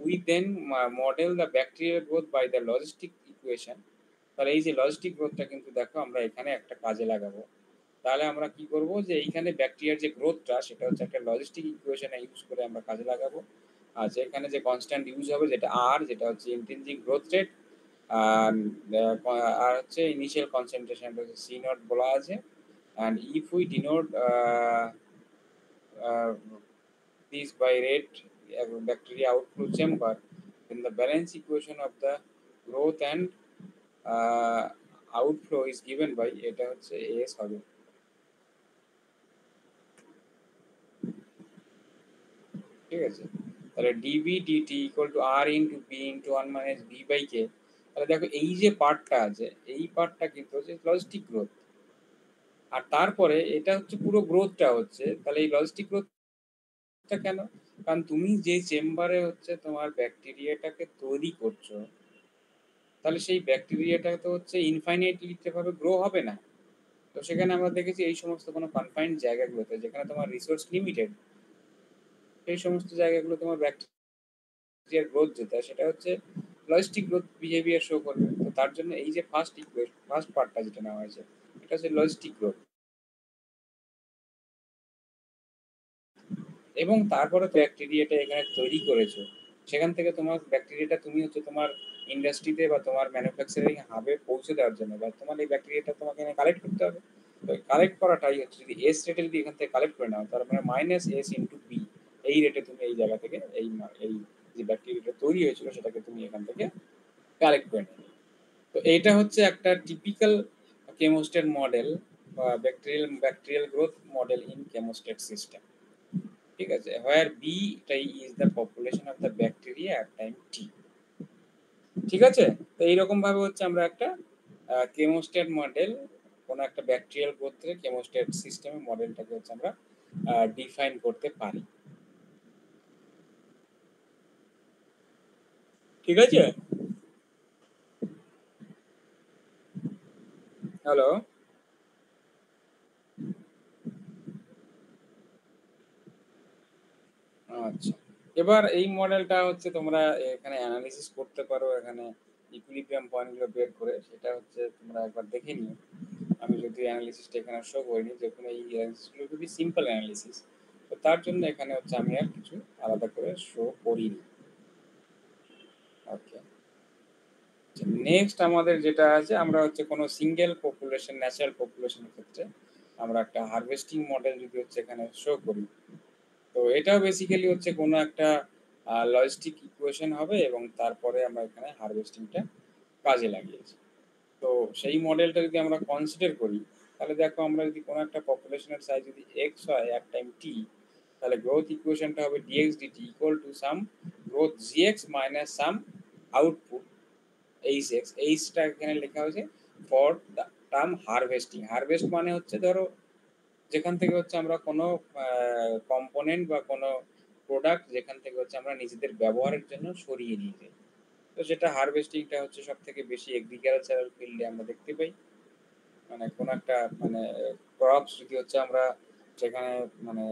we then model the bacterial growth by the logistic equation. তাহলে এই যে লজিস্টিক গ্রোথটা কিন্তু দেখো আমরা এখানে একটা কাজে লাগাবো। তাহলে আমরা কি করব যে এইখানে ব্যাকটেরিয়ার যে গ্রোথটা সেটা হচ্ছে একটা লজিস্টিক ইকুয়েশনে ইউজ করে আমরা কাজে লাগাবো। আর এখানে যে কনস্ট্যান্ট ইউজ হবে যেটা আর, যেটা হচ্ছে ইন্ট্রিনসিক গ্রোথ রেট, আর আর হচ্ছে ইনিশিয়াল কনসেন্ট্রেশন হচ্ছে সি নট বলা আছে। and if we denote uh, this by rate bacteria outflow chamber, then the balance equation of the growth and uh, outflow is given by এটা হচ্ছে s হবে। ঠিক আছে, তাহলে dB dt equal to R into B into one minus B by K. তাহলে দেখো এই যে পার্টটা আছে এই পার্টটা কিন্তু হচ্ছে লজিস্টিক গ্রোথ, আর তারপরে এটা হচ্ছে পুরো গ্রোথটা হচ্ছে। তাহলে এই লজিস্টিক গ্রোথটা কেন? কারণ তুমি যে চেম্বারে হচ্ছে তোমার ব্যাকটেরিয়াটাকে তৈরি করছো, তাহলে সেই ব্যাকটেরিয়াটা তো হচ্ছে ইনফাইনাইটলি ভাবে গ্রো হবে না। তো সেখানে আমরা দেখেছি এই সমস্ত কোনো কনফাইন্ড জায়গাগুলোতে যেখানে তোমার রিসোর্স লিমিটেড, সেই সমস্ত জায়গাগুলো তোমার ব্যাকটেরিয়ার গ্রোথ যেটা সেটা হচ্ছে লজিস্টিক গ্রোথ বিহেভিয়ার শো করবে। তো তার জন্য এই যে ফার্স্ট পার্টটা যেটা নেওয়া হয়েছে এটা হচ্ছে লজিস্টিক গ্রোথ। এবং তারপরে তো ব্যাকটেরিয়াটা এখানে তৈরি করেছো, সেখান থেকে তোমার ব্যাকটেরিয়াটা তুমি হচ্ছে তোমার ইন্ডাস্ট্রিতে বা তোমার ম্যানুফ্যাকচারিং হাবে পৌঁছে দেওয়ার জন্য বা তোমার এই ব্যাকটেরিয়াটা তোমাকে এখানে কালেক্ট করতে হবে। তো কালেক্ট করাটাই হচ্ছে যদি এস রেটে যদি এখান থেকে কালেক্ট করে নাও তার মানে মাইনাস এস ইন্টু বি, এই রেটে তুমি এই জায়গা থেকে এই যে ব্যাকটেরিয়াটা তৈরি হয়েছিল সেটাকে তুমি এখান থেকে কালেক্ট করে নেবে। তো এইটা হচ্ছে একটা টিপিক্যাল কেমোস্ট্যাট মডেল বা bacterial growth model in chemostat system. ঠিক আছে, where b is the population of the bacteria at time t। ঠিক আছে? তো এইরকম ভাবে হচ্ছে আমরা একটা কেমোস্ট্যাট মডেল, কোনো একটা ব্যাকটেরিয়াল গোত্রের কেমোস্ট্যাট সিস্টেমের মডেলটাকে হচ্ছে আমরা ডিফাইন করতে পারি। ঠিক আছে? হ্যালো? আচ্ছা। এবার এই মডেলটা হচ্ছে তোমরা এখানে এনালাইসিস করতে পারো, এখানে ইকুইলিব্রিয়াম পয়েন্টগুলো বের করে সেটা হচ্ছে তোমরা একবার দেখে নিও। আমি যদিও এনালাইসিসটা এখানে শো করিনি, যেহেতু এই এনালাইসিসগুলো খুবই সিম্পল এনালাইসিস। তো তার জন্য এখানে হচ্ছে আমি আর কিছু আলাদা করে শো করিনি। ওকে। নেক্সট আমাদের যেটা আছে, আমরা হচ্ছে কোনো সিঙ্গেল পপুলেশন, ন্যাচারাল পপুলেশনের ক্ষেত্রে আমরা একটা হারভেস্টিং মডেল যদি হচ্ছে এখানে শো করি, তো এটাও বেসিক্যালি হচ্ছে কোনো একটা লজিস্টিক ইকুয়েশন হবে এবং তারপরে আমরা এখানে হারভেস্টিংটা কাজে লাগিয়েছি। তো সেই মডেলটা যদি আমরা কনসিডার করি, তাহলে দেখো আমরা যদি কোনো একটা পপুলেশনের সাইজ যদি এক্স হয় এক টাইম টি, তাহলে গ্রোথ ইকুয়েশনটা হবে dx dt equal to some growth GX minus some output H X. এইচটা এখানে লেখা হয়েছে for the term harvesting. Harvest মানে হচ্ছে ধরো যেখান থেকে হচ্ছে আমরা কোনো কম্পোনেন্ট বা কোনো প্রোডাক্ট যেখান থেকে হচ্ছে আমরা নিজেদের ব্যবহারের জন্য সরিয়ে নিয়ে যাই, তো সেটা হারভেস্টিংটা হচ্ছে সব থেকে বেশি এগ্রিকালচারাল ফিল্ডে আমরা দেখতে পাই। মানে কোনো একটা মানে ক্রপস যদি হচ্ছে আমরা সেখানে মানে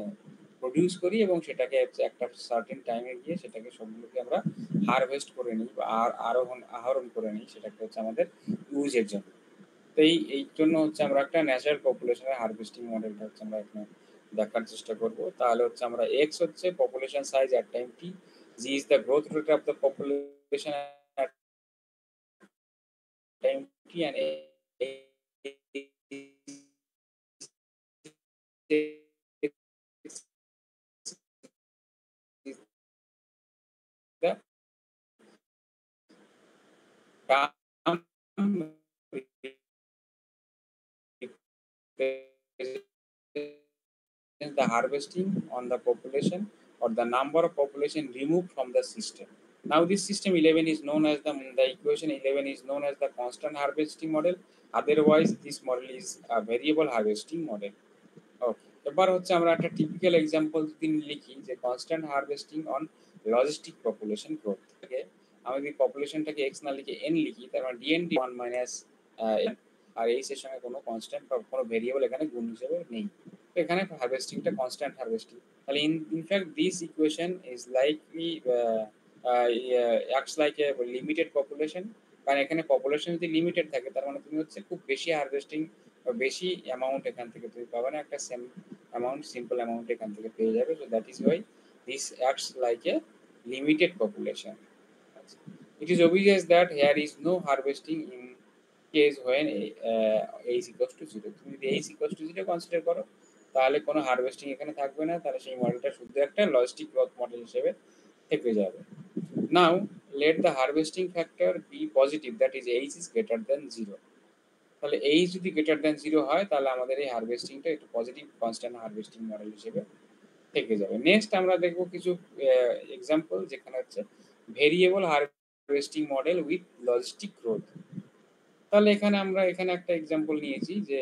প্রডিউস করি এবং সেটাকে একটা সার্টেন টাইমে গিয়ে সেটাকে সবগুলোকে আমরা হারভেস্ট করে নিই বা আহরণ করে নিই, সেটাকে হচ্ছে আমাদের ইউজের জন্য। তো এই জন্য হচ্ছে আমরা একটা ন্যাচারাল পপুলেশনের হারভেস্টিং মডেলটা হচ্ছে আমরা এখানে দেখার চেষ্টা করব। তাহলে হচ্ছে আমরা এক্স হচ্ছে population size at time T, G is the growth rate of the population at time T, and the term represents the harvesting on the population or the number of population removed from the system. Now this system 11 is known as the equation 11 is known as the constant harvesting model. Otherwise this model is a variable harvesting model. ওকে, এবার হচ্ছে আমরা একটা typical example যদি লিখি যে constant harvesting on logistic population growth থেকে আমি যদি পপুলেশনটাকে এক্স না লিখে এন লিখি, তার মানে ডিএনটি ওয়ান মাইনাস আর এইচ এর সঙ্গে কোনো কনস্ট্যান্ট বা কোনো ভেরিয়েবল এখানে গুণ হিসেবে নেই, তো এখানে হারভেস্টিংটা কনস্ট্যান্ট হারভেস্টিং। তাহলে in fact this equation is likely acts like a limited population, কারণ এখানে পপুলেশন যদি লিমিটেড থাকে তার মানে তুমি হচ্ছে খুব বেশি হারভেস্টিং বেশি অ্যামাউন্ট এখান থেকে তুমি পাবে না, একটা সেম অ্যামাউন্ট সিম্পল অ্যামাউন্ট এখান থেকে পেয়ে যাবে। So that is why this acts like a limited population. It is obvious that here is no harvesting in case when h equals to 0. তুমি যদি h equals to 0 কনসিডার করো তাহলে কোনো harvesting এখানে থাকবে না, তাহলে সেই মডেলটা শুধু একটা লজিস্টিক গ্রোথ মডেল হিসেবে থেকে যাবে। Now let the harvesting factor be positive, that is h is greater than 0. তাহলে এই যদি গ্রেটার দ্যান 0 হয় তাহলে আমাদের এই হারভেস্টিংটা একটু পজিটিভ কনস্ট্যান্ট হারভেস্টিং মডেল হিসেবে থেকে যাবে। নেক্সট আমরা দেখব কিছু এক্সাম্পল যেখানে হচ্ছে variable harvesting model with logistic growth. তাহলে এখানে আমরা এখানে একটা এক্সাম্পল নিয়েছি যে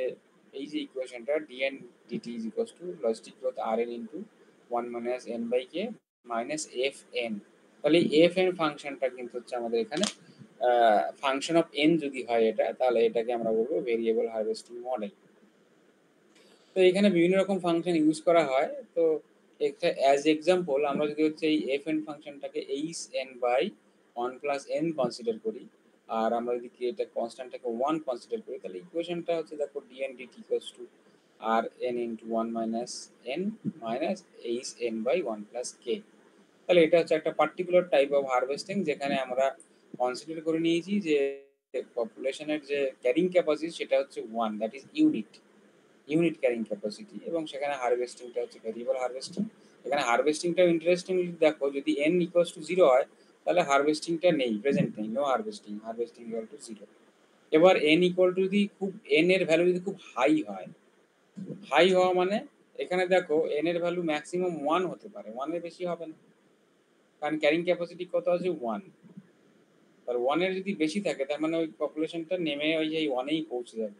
এই যে ইকুয়েশনটা dn dt is equals to logistic growth rn into 1 minus n by k minus fn। তাহলে fn ফাংশনটা কিন্তু হচ্ছে আমাদের এখানে ফাংশন অফ এন যদি হয় এটা, তাহলে এটাকে আমরা বলবো ভেরিয়েবল হারভেস্টিং মডেল। তো এখানে বিভিন্ন রকম ফাংশন ইউজ করা হয়। তো একটা অ্যাজ এক্সাম্পল আমরা যদি হচ্ছে এই এফ এন ফাংশনটাকে H N by one plus N consider করি, আর আমরা যদি এটা কনস্ট্যান্টটাকে ওয়ান কনসিডার করি, তাহলে ইকুয়েশনটা হচ্ছে দেখো dN dt equals to R N into one minus N minus H N by one plus K. তাহলে এটা হচ্ছে একটা পার্টিকুলার টাইপ অফ হারভেস্টিং যেখানে আমরা কনসিডার করে নিয়েছি যে পপুলেশনের যে ক্যারিং ক্যাপাসিটি সেটা হচ্ছে one, that is unit carrying capacity, এবং সেখানে হারভেস্টিংটা হচ্ছে ভেরিয়েবল হারভেস্টিং। এখানে হারভেস্টিংটাও ইন্টারেস্টিং দেখো, যদি এন ইকুয়ালস টু 0 হয় তাহলে হারভেস্টিংটা নেই, প্রেজেন্ট নেই, no harvesting, harvesting equal to 0। এবার এন ইকুয়াল টু যদি খুব এন এর ভ্যালু যদি খুব হাই হয়, হাই হওয়া মানে এখানে দেখো এন এর ভ্যালু ম্যাক্সিমাম 1 হতে পারে, 1 এর বেশি হবে না, কারণ ক্যারিং ক্যাপাসিটি কত আছে 1। আর 1 এর যদি বেশি থাকে তার মানে ওই পপুলেশনটা নেমে ওই যে 1 এই পৌঁছে যাবে।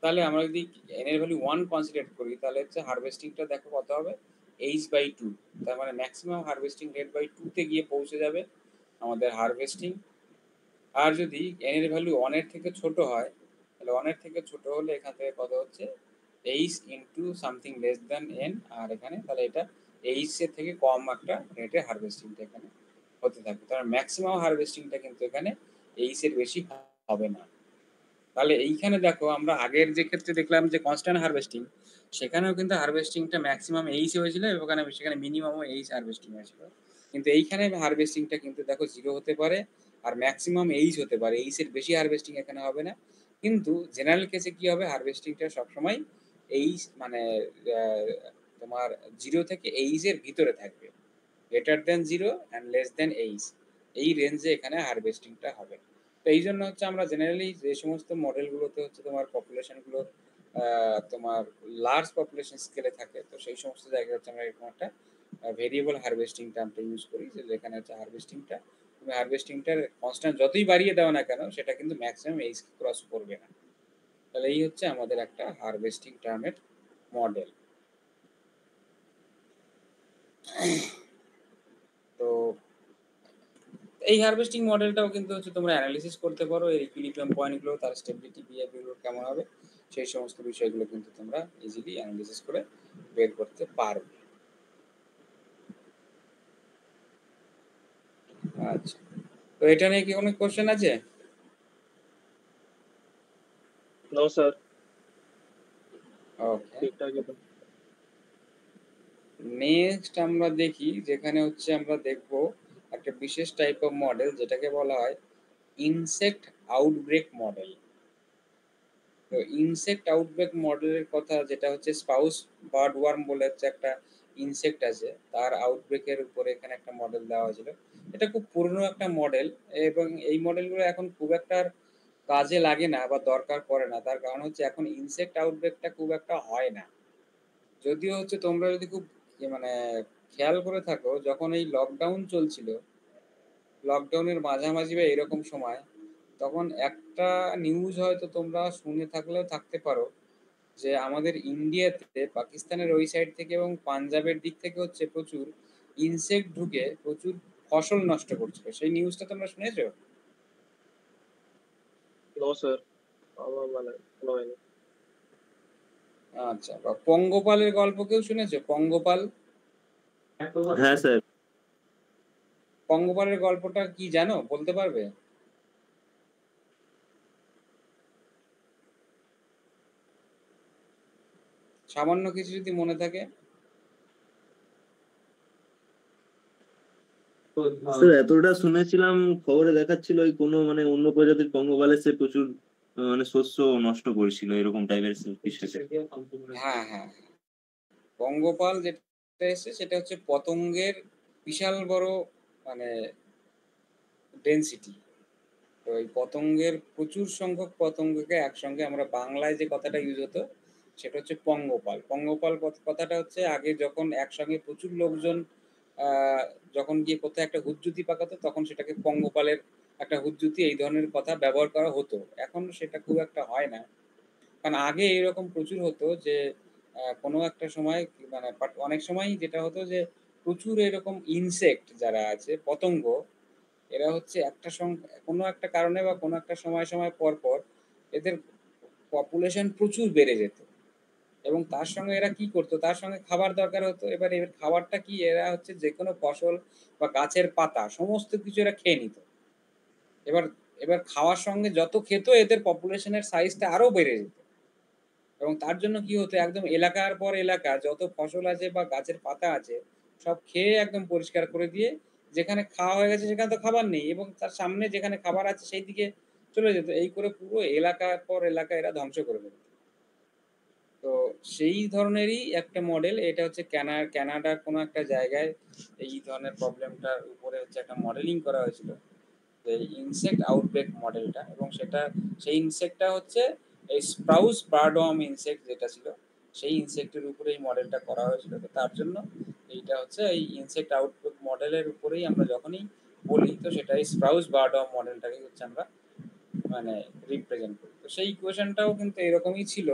তাহলে আমরা যদি n এর ভ্যালু 1 কনসিডার করি তাহলে হচ্ছে হারভেস্টিংটা দেখো কত হবে h/2, তার মানে ম্যাক্সিমাম হারভেস্টিং রেট বাই 2 তে গিয়ে পৌঁছে যাবে আমাদের হারভেস্টিং। আর যদি n এর ভ্যালু 1 এর থেকে ছোট হয় তাহলে 1 এর থেকে ছোট হলে এখান থেকে কত হচ্ছে h into something less than n, আর এখানে তাহলে এটা h এর থেকে কম একটা রেটে হারভেস্টিংটা এখানে হতে থাকবে। তার ম্যাক্সিমাম হারভেস্টিংটা কিন্তু এখানে h এর বেশি হবে না। তাহলে এইখানে দেখো আমরা আগের যে ক্ষেত্রে দেখলাম যে কনস্ট্যান্ট হারভেস্টিং, সেখানেও কিন্তু হারভেস্টিংটা ম্যাক্সিমাম এইচ হয়েছিল এবং সেখানে মিনিমামও এইচ হারভেস্টিং হয়েছিল। কিন্তু এইখানে হারভেস্টিংটা কিন্তু দেখো 0 হতে পারে আর ম্যাক্সিমাম এইচ হতে পারে, এইচ এর বেশি হারভেস্টিং এখানে হবে না। কিন্তু জেনারেল কেসে কি হবে, হারভেস্টিংটা সবসময় এইচ মানে তোমার 0 থেকে এইচ এর ভিতরে থাকবে, greater than 0 and less than H, এই রেঞ্জে এখানে হারভেস্টিংটা হবে। তো এই জন্য হচ্ছে আমরা জেনারেলি যে সমস্ত মডেলগুলোতে হচ্ছে তোমার পপুলেশনগুলো তোমার লার্জ পপুলেশন স্কেলে থাকে, তো সেই সমস্ত জায়গায় হচ্ছে আমরা এরকম একটা ভেরিয়েবল হারভেস্টিং টার্মটা ইউজ করি, যেখানে হচ্ছে হারভেস্টিংটা তুমি হারভেস্টিংটার কনস্ট্যান্ট যতই বাড়িয়ে দাও না কেন সেটা কিন্তু ম্যাক্সিমাম এইচ ক্রস করবে না। তাহলে এই হচ্ছে আমাদের একটা হারভেস্টিং টার্মের মডেল। তো এই হারভেস্টিং মডেলটাও কিন্তু হচ্ছে তোমরা অ্যানালিসিস করতে পারো, এই ইকুইলিব্রিয়াম পয়েন্টগুলো, তার স্টেবিলিটি বিহেভিয়ারগুলো কেমন হবে, সেই সমস্ত বিষয়গুলো কিন্তু তোমরা ইজিলি অ্যানালিসিস করে বের করতে পারবে। আচ্ছা, তো এটা নিয়ে কি কোনো কোশ্চেন আছে? নো স্যার, ওকে, ঠিকঠাক। নেক্সট আমরা দেখি, যেখানে হচ্ছে আমরা দেখব একটা বিশেষ টাইপ অফ মডেল যেটাকে বলা হয় ইনসেক্ট আউটব্রেক মডেল। তো ইনসেক্ট আউটব্রেক মডেলের কথা, যেটা হচ্ছে স্পাউস বার্ড ওয়ার্ম বলে হচ্ছে একটা ইনসেক্ট আছে, তার আউটব্রেকের উপরে এখানে একটা মডেল দেওয়া হয়েছিল। এটা খুব পুরনো একটা মডেল এবং এই মডেলগুলো এখন খুব একটা আর কাজে লাগে না বা দরকার পড়ে না, তার কারণ হচ্ছে এখন ইনসেক্ট আউটব্রেকটা খুব একটা হয় না। যদিও হচ্ছে তোমরা যদি খুব মানে খেয়াল করে থাকো, যখন এই লকডাউন চলছিল, লকডাউনের মাঝামাঝি বা এরকম সময়, তখন একটা নিউজ হয়তো তোমরা শুনে থাকলেও থাকতে পারো যে আমাদের ইন্ডিয়াতে পাকিস্তানের ওই সাইড থেকে এবং পাঞ্জাবের দিক থেকে হচ্ছে প্রচুর ইনসেক্ট ঢুকে প্রচুর ফসল নষ্ট করছিল। সেই নিউজটা তোমরা শুনেছো? নো স্যার, আমার মানে শোনা হয়নি। আচ্ছা, বা পঙ্গপালের গল্প কেউ শুনেছো? পঙ্গপাল? হ্যাঁ স্যার। পঙ্গপালের গল্পটা কি জানো, বলতে পারবে? সামান্য কিছু যদি মনে থাকে। স্যার এতটা শুনেছিলাম, খবরে দেখাচ্ছিল ওই কোনো মানে অন্য প্রজাতির পঙ্গপাল এসে প্রচুর মানে শস্য নষ্ট করেছিল, এরকম টাইপের কিছু একটা। হ্যাঁ হ্যাঁ, পঙ্গপাল যেটা এসে সেটা হচ্ছে পতঙ্গের বিশাল বড় মানে ডেনসিটি। তো এই পতঙ্গের প্রচুর সংখ্যক পতঙ্গকে একসঙ্গে, আমরা বাংলায় যে কথাটা ইউজ হতো সেটা হচ্ছে পঙ্গপাল। পঙ্গপাল কথাটা হচ্ছে আগে যখন একসঙ্গে প্রচুর লোকজন যখন গিয়ে কোথাও একটা হুজ্জুতি পাকাতো, তখন সেটাকে পঙ্গপালের একটা হুজ্জুতি এই ধরনের কথা ব্যবহার করা হতো। এখন সেটা খুব একটা হয় না, কারণ আগে এরকম প্রচুর হতো যে কোনো একটা সময় মানে অনেক সময় যেটা হতো যে প্রচুর এরকম ইনসেক্ট যারা আছে, পতঙ্গ, এরা হচ্ছে একটা কোনো একটা কারণে বা কোনো একটা সময় সময় পর পর এদের পপুলেশন প্রচুর বেড়ে যেত এবং তার সঙ্গে এরা কি করতো, তার সঙ্গে খাবার দরকার হতো। এবার এর খাবারটা কি, এরা হচ্ছে যে কোনো ফসল বা গাছের পাতা সমস্ত কিছু এরা খেয়ে নিত। এবার এবার খাওয়ার সঙ্গে যত খেত এদের পপুলেশনের সাইজটা আরো বেড়ে যেত এবং তার জন্য কি হতো, একদম এলাকার পর এলাকা যত ফসল আছে বা গাছের পাতা আছে সব খেয়ে একদম পরিষ্কার করে দিয়ে, যেখানে খাওয়া হয়ে গেছে সেখানে তো খাবার নেই এবং তার সামনে যেখানে খাবার আছে সেই দিকে চলে যেত, এই করে পুরো এলাকার পর এলাকা এরা ধ্বংস করে দিত। তো সেই ধরনেরই একটা মডেল এটা হচ্ছে কানাডার কোনো একটা জায়গায় এই ধরনের প্রবলেমটার উপরে হচ্ছে একটা মডেলিং করা হয়েছিল, এই ইনসেক্ট আউটব্রেক মডেলটা, এবং সেটা সেই ইনসেক্টটা হচ্ছে এই স্প্রাউস বার্ডওয়ার্ম ইনসেক্ট যেটা ছিল, সেই ইনসেক্টের উপরে এই মডেলটা করা হয়েছিল। তো তার জন্য এইটা হচ্ছে এই ইনসেক্ট আউটব্রেক মডেলের উপরেই আমরা যখনই বলি, তো সেটাই স্প্রাউস বারডম মডেলটাকে হচ্ছে আমরা মানে রিপ্রেজেন্ট করি। তো সেই ইকুয়েশনটাও কিন্তু এরকমই ছিল,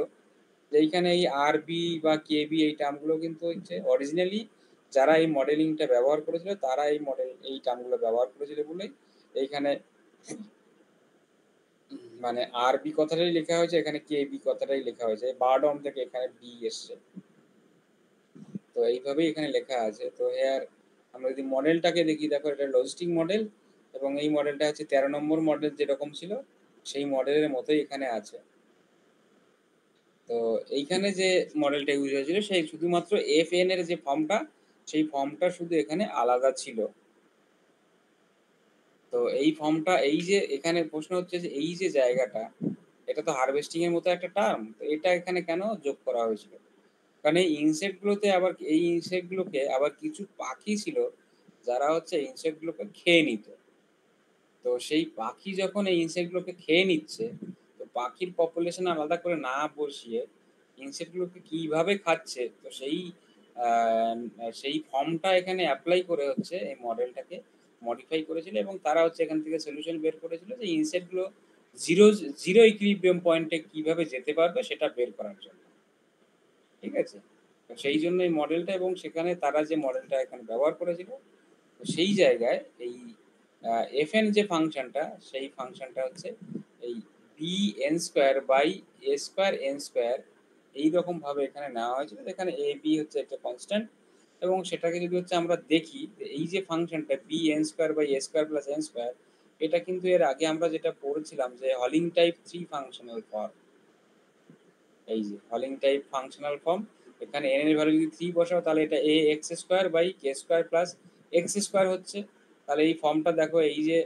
যে এইখানে এই আরবি বা কেবি এই টার্মগুলো কিন্তু হচ্ছে অরিজিনালি যারা এই মডেলিংটা ব্যবহার করেছিল তারা এই টার্মগুলো ব্যবহার করেছিল বলেই এইখানে মানে আরবি কথাটাই লেখা হয়েছে, এখানে কেবি কথাটাই লেখা হয়েছে, বারডম থেকে এখানে বি এসছে। তো এইভাবেই এখানে লেখা আছে। তো এর আমরা যদি মডেলটাকে দেখি, দেখো এটা লজিস্টিক মডেল, এবং এই মডেলটা হচ্ছে 13 নম্বর মডেল যেরকম ছিল সেই মডেলের মতোই এখানে আছে। তো এইখানে যে মডেলটা ইউজ হয়েছিল সেই শুধুমাত্র FN এর যে ফর্মটা, সেই ফর্মটা শুধু এখানে আলাদা ছিল। তো এই ফর্মটা, এই যে এখানে প্রশ্ন হচ্ছে যে এই যে জায়গাটা, এটা তো হারভেস্টিং এর মতো একটা টার্ম, তো এটা এখানে কেন যোগ করা হয়েছিল? কারণ এই ইনসেক্টগুলোতে আবার এই ইনসেক্টগুলোকে আবার কিছু পাখি ছিল যারা হচ্ছে ইনসেক্টগুলোকে খেয়ে নিত। তো সেই পাখি যখন এই ইনসেক্টগুলোকে খেয়ে নিচ্ছে, তো পাখির পপুলেশন আলাদা করে না বসিয়ে ইনসেক্টগুলোকে কিভাবে খাচ্ছে, তো সেই ফর্মটা এখানে অ্যাপ্লাই করে হচ্ছে এই মডেলটাকে মডিফাই করেছিল, এবং তারা হচ্ছে এখান থেকে সলিউশন বের করেছিল যে ইনসেক্টগুলো জিরো জিরো ইকুইলিব্রিয়াম পয়েন্টে কিভাবে যেতে পারবে সেটা বের করার জন্য। ঠিক আছে, তো সেই জন্য এই মডেলটা, এবং সেখানে তারা যে মডেলটা এখানে ব্যবহার করেছিল, তো সেই জায়গায় এই FN যে ফাংশনটা, সেই ফাংশনটা হচ্ছে এই bn² বাই a² n² এইরকম ভাবে এখানে নেওয়া হয়েছিল, যেখানে a b হচ্ছে একটা কনস্ট্যান্ট, এবং সেটাকে যদি হচ্ছে আমরা দেখি, এই যে ফাংশনটা bn² by a² plus n², এটা কিন্তু এর আগে আমরা যেটা পড়েছিলাম যে হলিং টাইপ 3 ফাংশনাল ফর্ম। এই যে হলিং টাইপ ফাংশনাল ফর্ম, এখানে n এর ভ্যালু যদি 3 বসাও তাহলে এটা ax² by k² plus x² হচ্ছে। তাহলে এই ফর্মটা দেখো, এই যে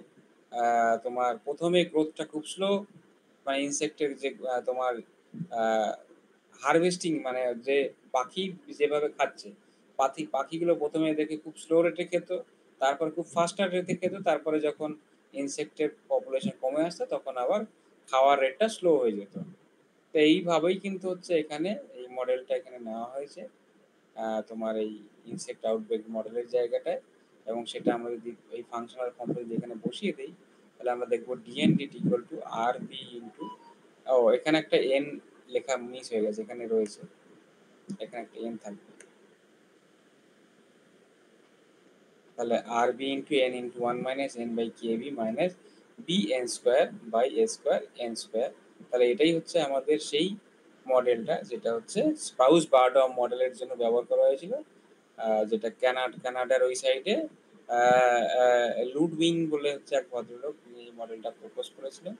তোমার প্রথমে গ্রোথটা খুব স্লো, মানে ইনসেক্টের যে তোমার হারভেস্টিং মানে যে পাখি যেভাবে খাচ্ছে, পাখিগুলো প্রথমে দেখে খুব স্লো রেটে খেত, তারপর খুব ফাস্টার রেটে খেত, তারপরে যখন ইনসেক্টের পপুলেশন কমে আসতো তখন আবার খাওয়ার রেটটা স্লো হয়ে যেত। তো এইভাবেই কিন্তু হচ্ছে এখানে এই মডেলটা এখানে নেওয়া হয়েছে তোমার এই ইনসেক্ট আউটব্রেক মডেলের জায়গাটায়, এবং সেটা আমরা যদি এই ফাংশনাল ফর্মটা যদি এখানে বসিয়ে দিই, তাহলে আমরা দেখবো dn/dt equal to rb into, ও এখানে একটা n লেখা মিস হয়ে গেছে, এখানে রয়েছে, এখানে একটা n থাকবে, তাহলে rb into n into 1 minus n by kb minus bn² by a² n²। তাহলে এটাই হচ্ছে আমাদের সেই মডেলটা, যেটা হচ্ছে স্প্রাউস বারডম মডেলের জন্য ব্যবহার করা হয়েছিল, যেটা কানাডার ওই সাইডে লুডউইং বলে হচ্ছে এক ভদ্রলোক, তিনি এই মডেলটা প্রপোজ করেছিলেন,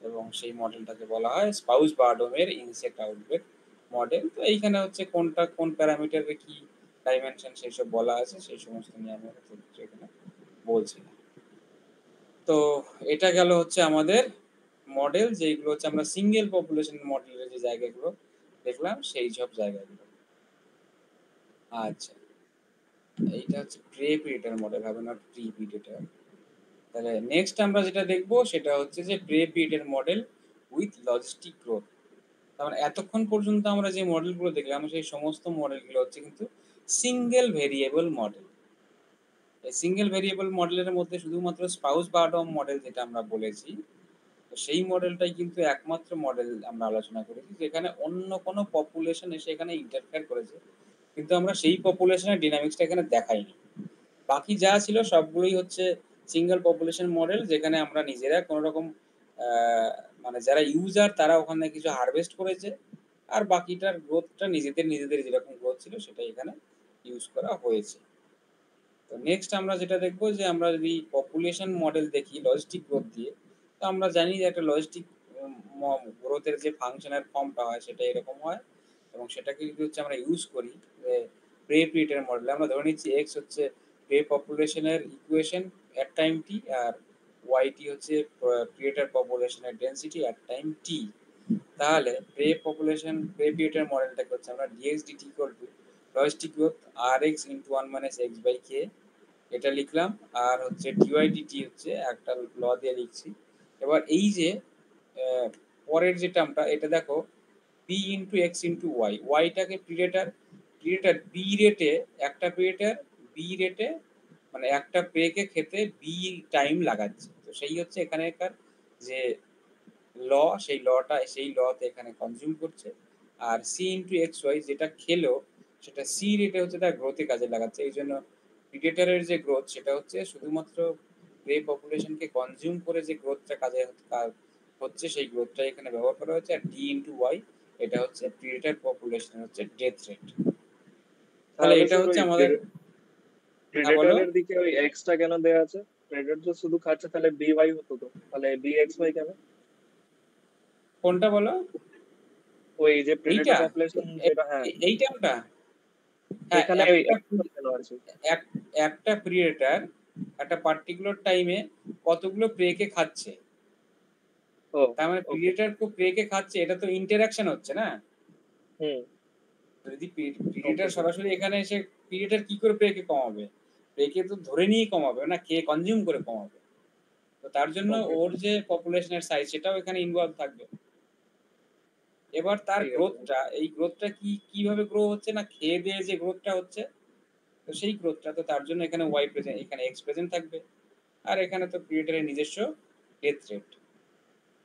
এবং সেই মডেলটাকে বলা হয় স্প্রাউস বারডমের ইনসেক্ট আউটব্রেক মডেল। তো এইখানে হচ্ছে কোনটা কোন প্যারামিটারে কি ডাইমেনশন সেই সব বলা আছে, সেই সমস্ত নিয়ে আমি এখানে বলছিলাম। তো এটা গেল হচ্ছে আমাদের মডেল, যেগুলো হচ্ছে আমরা সিঙ্গেল পপুলেশন মডেলের যে জায়গাগুলো দেখলাম সেই সব জায়গাগুলো। আচ্ছা, এইটা হচ্ছে প্রে প্রিডেটর মডেল, হবে না প্রি প্রিডেটর। তাহলে নেক্সট আমরা যেটা দেখবো সেটা হচ্ছে যে prey predator model with logistic growth. তার মানে এতক্ষণ পর্যন্ত আমরা যে মডেলগুলো দেখলাম সেই সমস্ত মডেলগুলো হচ্ছে কিন্তু সিঙ্গেল ভেরিয়েবল মডেল। এই সিঙ্গেল ভেরিয়েবল মডেলের মধ্যে শুধুমাত্র স্প্রাউস বারডম মডেল যেটা আমরা বলেছি, তো সেই মডেলটাই কিন্তু একমাত্র মডেল আমরা আলোচনা করেছি যেখানে অন্য কোনো পপুলেশন এসে এখানে ইন্টারফেয়ার করেছে, কিন্তু আমরা সেই পপুলেশনের ডিনামিক্সটা এখানে দেখাইনি। বাকি যা ছিল সবগুলোই হচ্ছে সিঙ্গেল পপুলেশন মডেল, যেখানে আমরা নিজেরা কোনো রকম মানে যারা ইউজার তারা ওখানে কিছু হারভেস্ট করেছে, আর বাকিটার গ্রোথটা নিজেদের যেরকম গ্রোথ ছিল সেটাই এখানে ইউজ করা হয়েছে। তো নেক্সট আমরা যেটা দেখবো যে আমরা যদি পপুলেশন মডেল দেখি লজিস্টিক গ্রোথ দিয়ে, তো আমরা জানি যে একটা লজিস্টিক গ্রোথের যে ফাংশনের ফর্মটা হয় সেটা এরকম হয়, এবং সেটাকে যদি হচ্ছে আমরা ইউজ করি যে প্রে প্রিডেটর মডেলে, আমরা ধরে নিচ্ছি এক্স হচ্ছে প্রে পপুলেশনের ইকুয়েশন অ্যাট টাইম টি, আর ওয়াইটি হচ্ছে প্রিডেটর পপুলেশনের ডেনসিটি অ্যাট টাইম টি। তাহলে প্রে প্রিডেটর মডেলটাকে হচ্ছে আমরা dx/dt equal to logistic growth rx into 1 minus x by k এটা লিখলাম, আর হচ্ছে dy/dt হচ্ছে একটা ল দিয়ে লিখছি। এবার এই যে পরের যে টার্মটা, এটা দেখো b into x into y, ওয়াইটাকে প্রিডেটর বি রেটে, একটা প্রিডেটর বি রেটে মানে একটা প্রেকে খেতে বি টাইম লাগাচ্ছে। তো সেই হচ্ছে এখানেকার যে সেই লতে এখানে কনজিউম করছে। আর সি ইন্টু এক্স ওয়াই যেটা খেলো সেটা সি রেটে হচ্ছে তার গ্রোথে কাজে লাগাচ্ছে। এই জন্য প্রিডেটরের যে গ্রোথ সেটা হচ্ছে শুধুমাত্র প্রে পপুলেশনকে কনজিউম করে যে গ্রোথটা কাজে হচ্ছে সেই গ্রোথটা এখানে ব্যবহার করা হচ্ছে। আর ডি ইন্টু ওয়াই এটা হচ্ছে প্রিডেটর পপুলেশনের হচ্ছে ডেথ রেট। তাহলে তাহলে এটা স্যার হচ্ছে ওই আমাদের। হ্যাঁ বলো, প্রেডেটরের দিকে ওই এক্সটা কেন দেয়া আছে? প্রেডেটর তো শুধু খাচ্ছে, তাহলে বি ওয়াই হতো তো, তাহলে বি এক্স ওয়াই কেন? কোনটা বলো? ওই যে এইটা প্রেডেটর পপুলেশন যেটা, হ্যাঁ এই টার্মটা, হ্যাঁ এখানে ওই একটা এক্সটা কেন আছে? একটা প্রিডেটর একটা পার্টিকুলার টাইমে কতগুলো প্রেকে খাচ্ছে। ও তার মানে ওকে। প্রিডেটর প্রেকে খাচ্ছে, এটা তো ইন্টারাকশন হচ্ছে না। হুম যদি ওকে প্রিডেটর স্যার। সরাসরি এখানে এসে প্রিডেটর কি করে প্রেকে কমাবে? প্রেকে তো ধরে নিয়েই কমাবে না, খেয়ে কনজিউম করে কমাবে। তো তার জন্য ওকে ওর যে পপুলেশনের সাইজ সেটাও এখানে ইনভলভ থাকবে। এবার তার ঠিক আছে। গ্রোথটা, এই গ্রোথটা কিভাবে গ্রো হচ্ছে না, খেয়ে দিয়ে যে গ্রোথটা হচ্ছে, তো সেই গ্রোথটা তো তার জন্য এখানে ওয়াই প্রেজেন্ট, এখানে এক্স প্রেজেন্ট থাকবে। আর এখানে তো ক্রিয়েটারের নিজস্ব ডেথ রেট।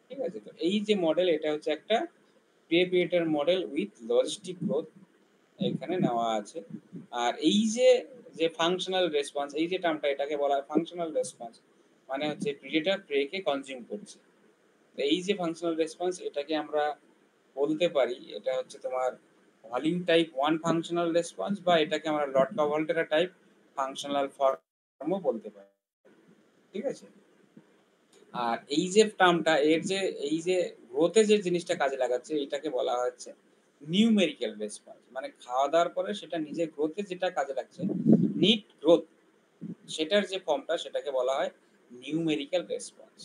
ঠিক আছে, তো এই যে মডেল এটা হচ্ছে একটা predator model with logistic growth এখানে নেওয়া আছে। আর এই যে যে ফাংশনাল রেসপন্স, এই যে টার্মটা এটাকে বলা হয় ফাংশনাল রেসপন্স। মানে হচ্ছে প্রিডেটর প্রেকে কনজিউম করছে। তো এই যে ফাংশনাল রেসপন্স এটাকে আমরা বলতে পারি এটা হচ্ছে তোমার হলিং টাইপ 1 ফাংশনাল রেসপন্স, বা এটাকে আমরা লটকা-ভল্টেরা টাইপ ফাংশনাল ফর্মও বলতে পারি। ঠিক আছে, আর এই যে টার্মটা এর যে এই যে গ্রোথে যে জিনিসটা কাজে লাগাচ্ছে এটাকে বলা হচ্ছে নিউমেরিক্যাল রেসপন্স। মানে খাওয়া দাওয়ার পরে সেটা নিজে গ্রোথে যেটা কাজে লাগছে, নিট গ্রোথ, সেটার যে ফর্মটা সেটাকে বলা হয় নিউমেরিক্যাল রেসপন্স।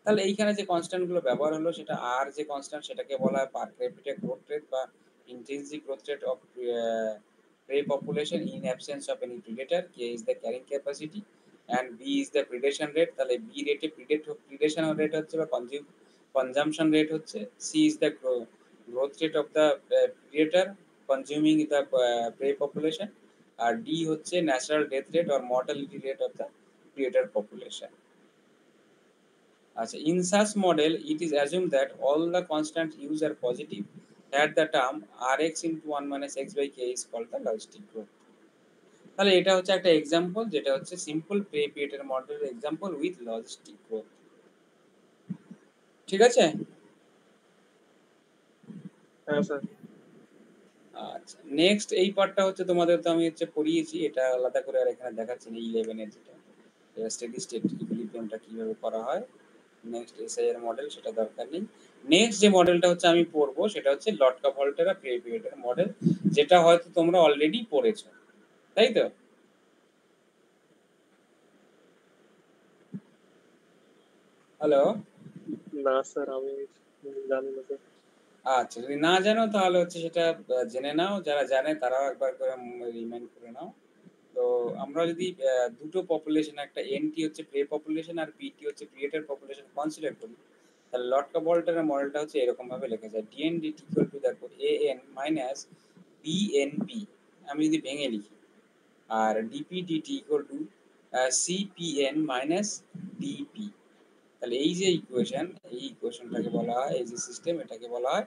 তাহলে এইখানে যে কনস্ট্যান্ট গুলো ব্যবহার হলো সেটা আর যে কনস্ট্যান্ট সেটাকে বলা হয় পার ক্যাপিটা গ্রোথ রেট বা intrinsic growth rate of prey population in absence of any predator. K is the carrying capacity and B is the predation rate. তাহলে B রেটে predation rate হচ্ছে বা consumption rate হচ্ছে। C is the growth rate of the predator consuming the prey population, R D হচ্ছে natural death rate or mortality rate of the predator population. In such model, it is assumed that all the constants used are positive, that the term Rx into 1 minus x by k is called the logistic growth. তাহলে এটা হচ্ছে একটা example, যেটা হচ্ছে simple pray পিরিয়ডের মডেলের example with logistic growth. ঠিক আছে, হ্যাঁ স্যার। আচ্ছা নেক্সট এই পার্টটা হচ্ছে তোমাদের তো আমি হচ্ছে পড়িয়েছি, এটা আলাদা করে আর এখানে দেখাচ্ছি না। 11 এর যেটা স্টেডি স্টেট ইকুইলিব্রিয়ামটা কিভাবে করা হয়, নেক্সট এসআই এর মডেল সেটা দরকার নেই। নেক্সট যে মডেলটা হচ্ছে আমি পড়বো সেটা হচ্ছে লটকা-ভল্টেরা প্রে পিরিয়ডের মডেল, যেটা হয়তো তোমরা অলরেডি পড়েছো, তাই তো? হ্যালো, না স্যার, আমি জানি না স্যার। আচ্ছা যদি না জানো তাহলে হচ্ছে সেটা জেনে নাও, যারা জানে তারাও একবার করে রিমাইন্ড করে নাও। তো আমরা যদি দুটো পপুলেশন, একটা এনটি হচ্ছে প্রে পপুলেশন আর পিটি হচ্ছে প্রিডেটর পপুলেশন কনসিডার করি, তাহলে লটকা-ভল্টেরা মডেলটা হচ্ছে এরকম ভাবে লেখা যায় ডিএনডি ইকুয়াল টু দেখো এএন মাইনাস বিএনপি, আমি যদি ভেঙে লিখি, আর DPDT equal to CPN minus DP. তাহলে এই যে ইকুয়েশন, এই ইকুয়েশনটাকে বলা হয়, এই যে সিস্টেম এটাকে বলা হয়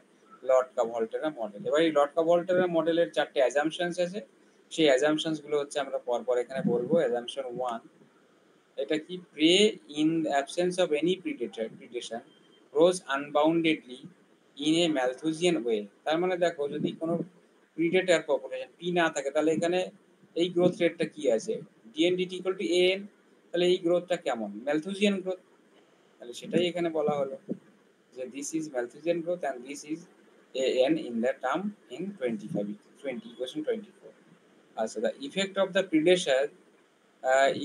লটকা-ভল্টেরা মডেল। এবার এই লটকা-ভল্টেরা মডেলের চারটে অ্যাজাম্পশনস আছে, সেই অ্যাজাম্পশনস গুলো হচ্ছে আমরা পরপর এখানে বলবো। অ্যাজাম্পশন 1, এটা কি, prey in absence of any predation grows unboundedly in a Malthusian way. তার মানে দেখো যদি কোনো প্রিডেটর পপুলেশন পি না থাকে তাহলে এখানে এই গ্রোথ রেটটা কি আছে, ডিএনডিটি ইকুয়াল টু এএন, তাহলে এই গ্রোথটা কেমন, ম্যালথুজিয়ান গ্রোথ। তাহলে সেটাই এখানে বলা হলো যে this is Malthusian growth and this is an in the term in 20 equation 24. Also the effect of the predation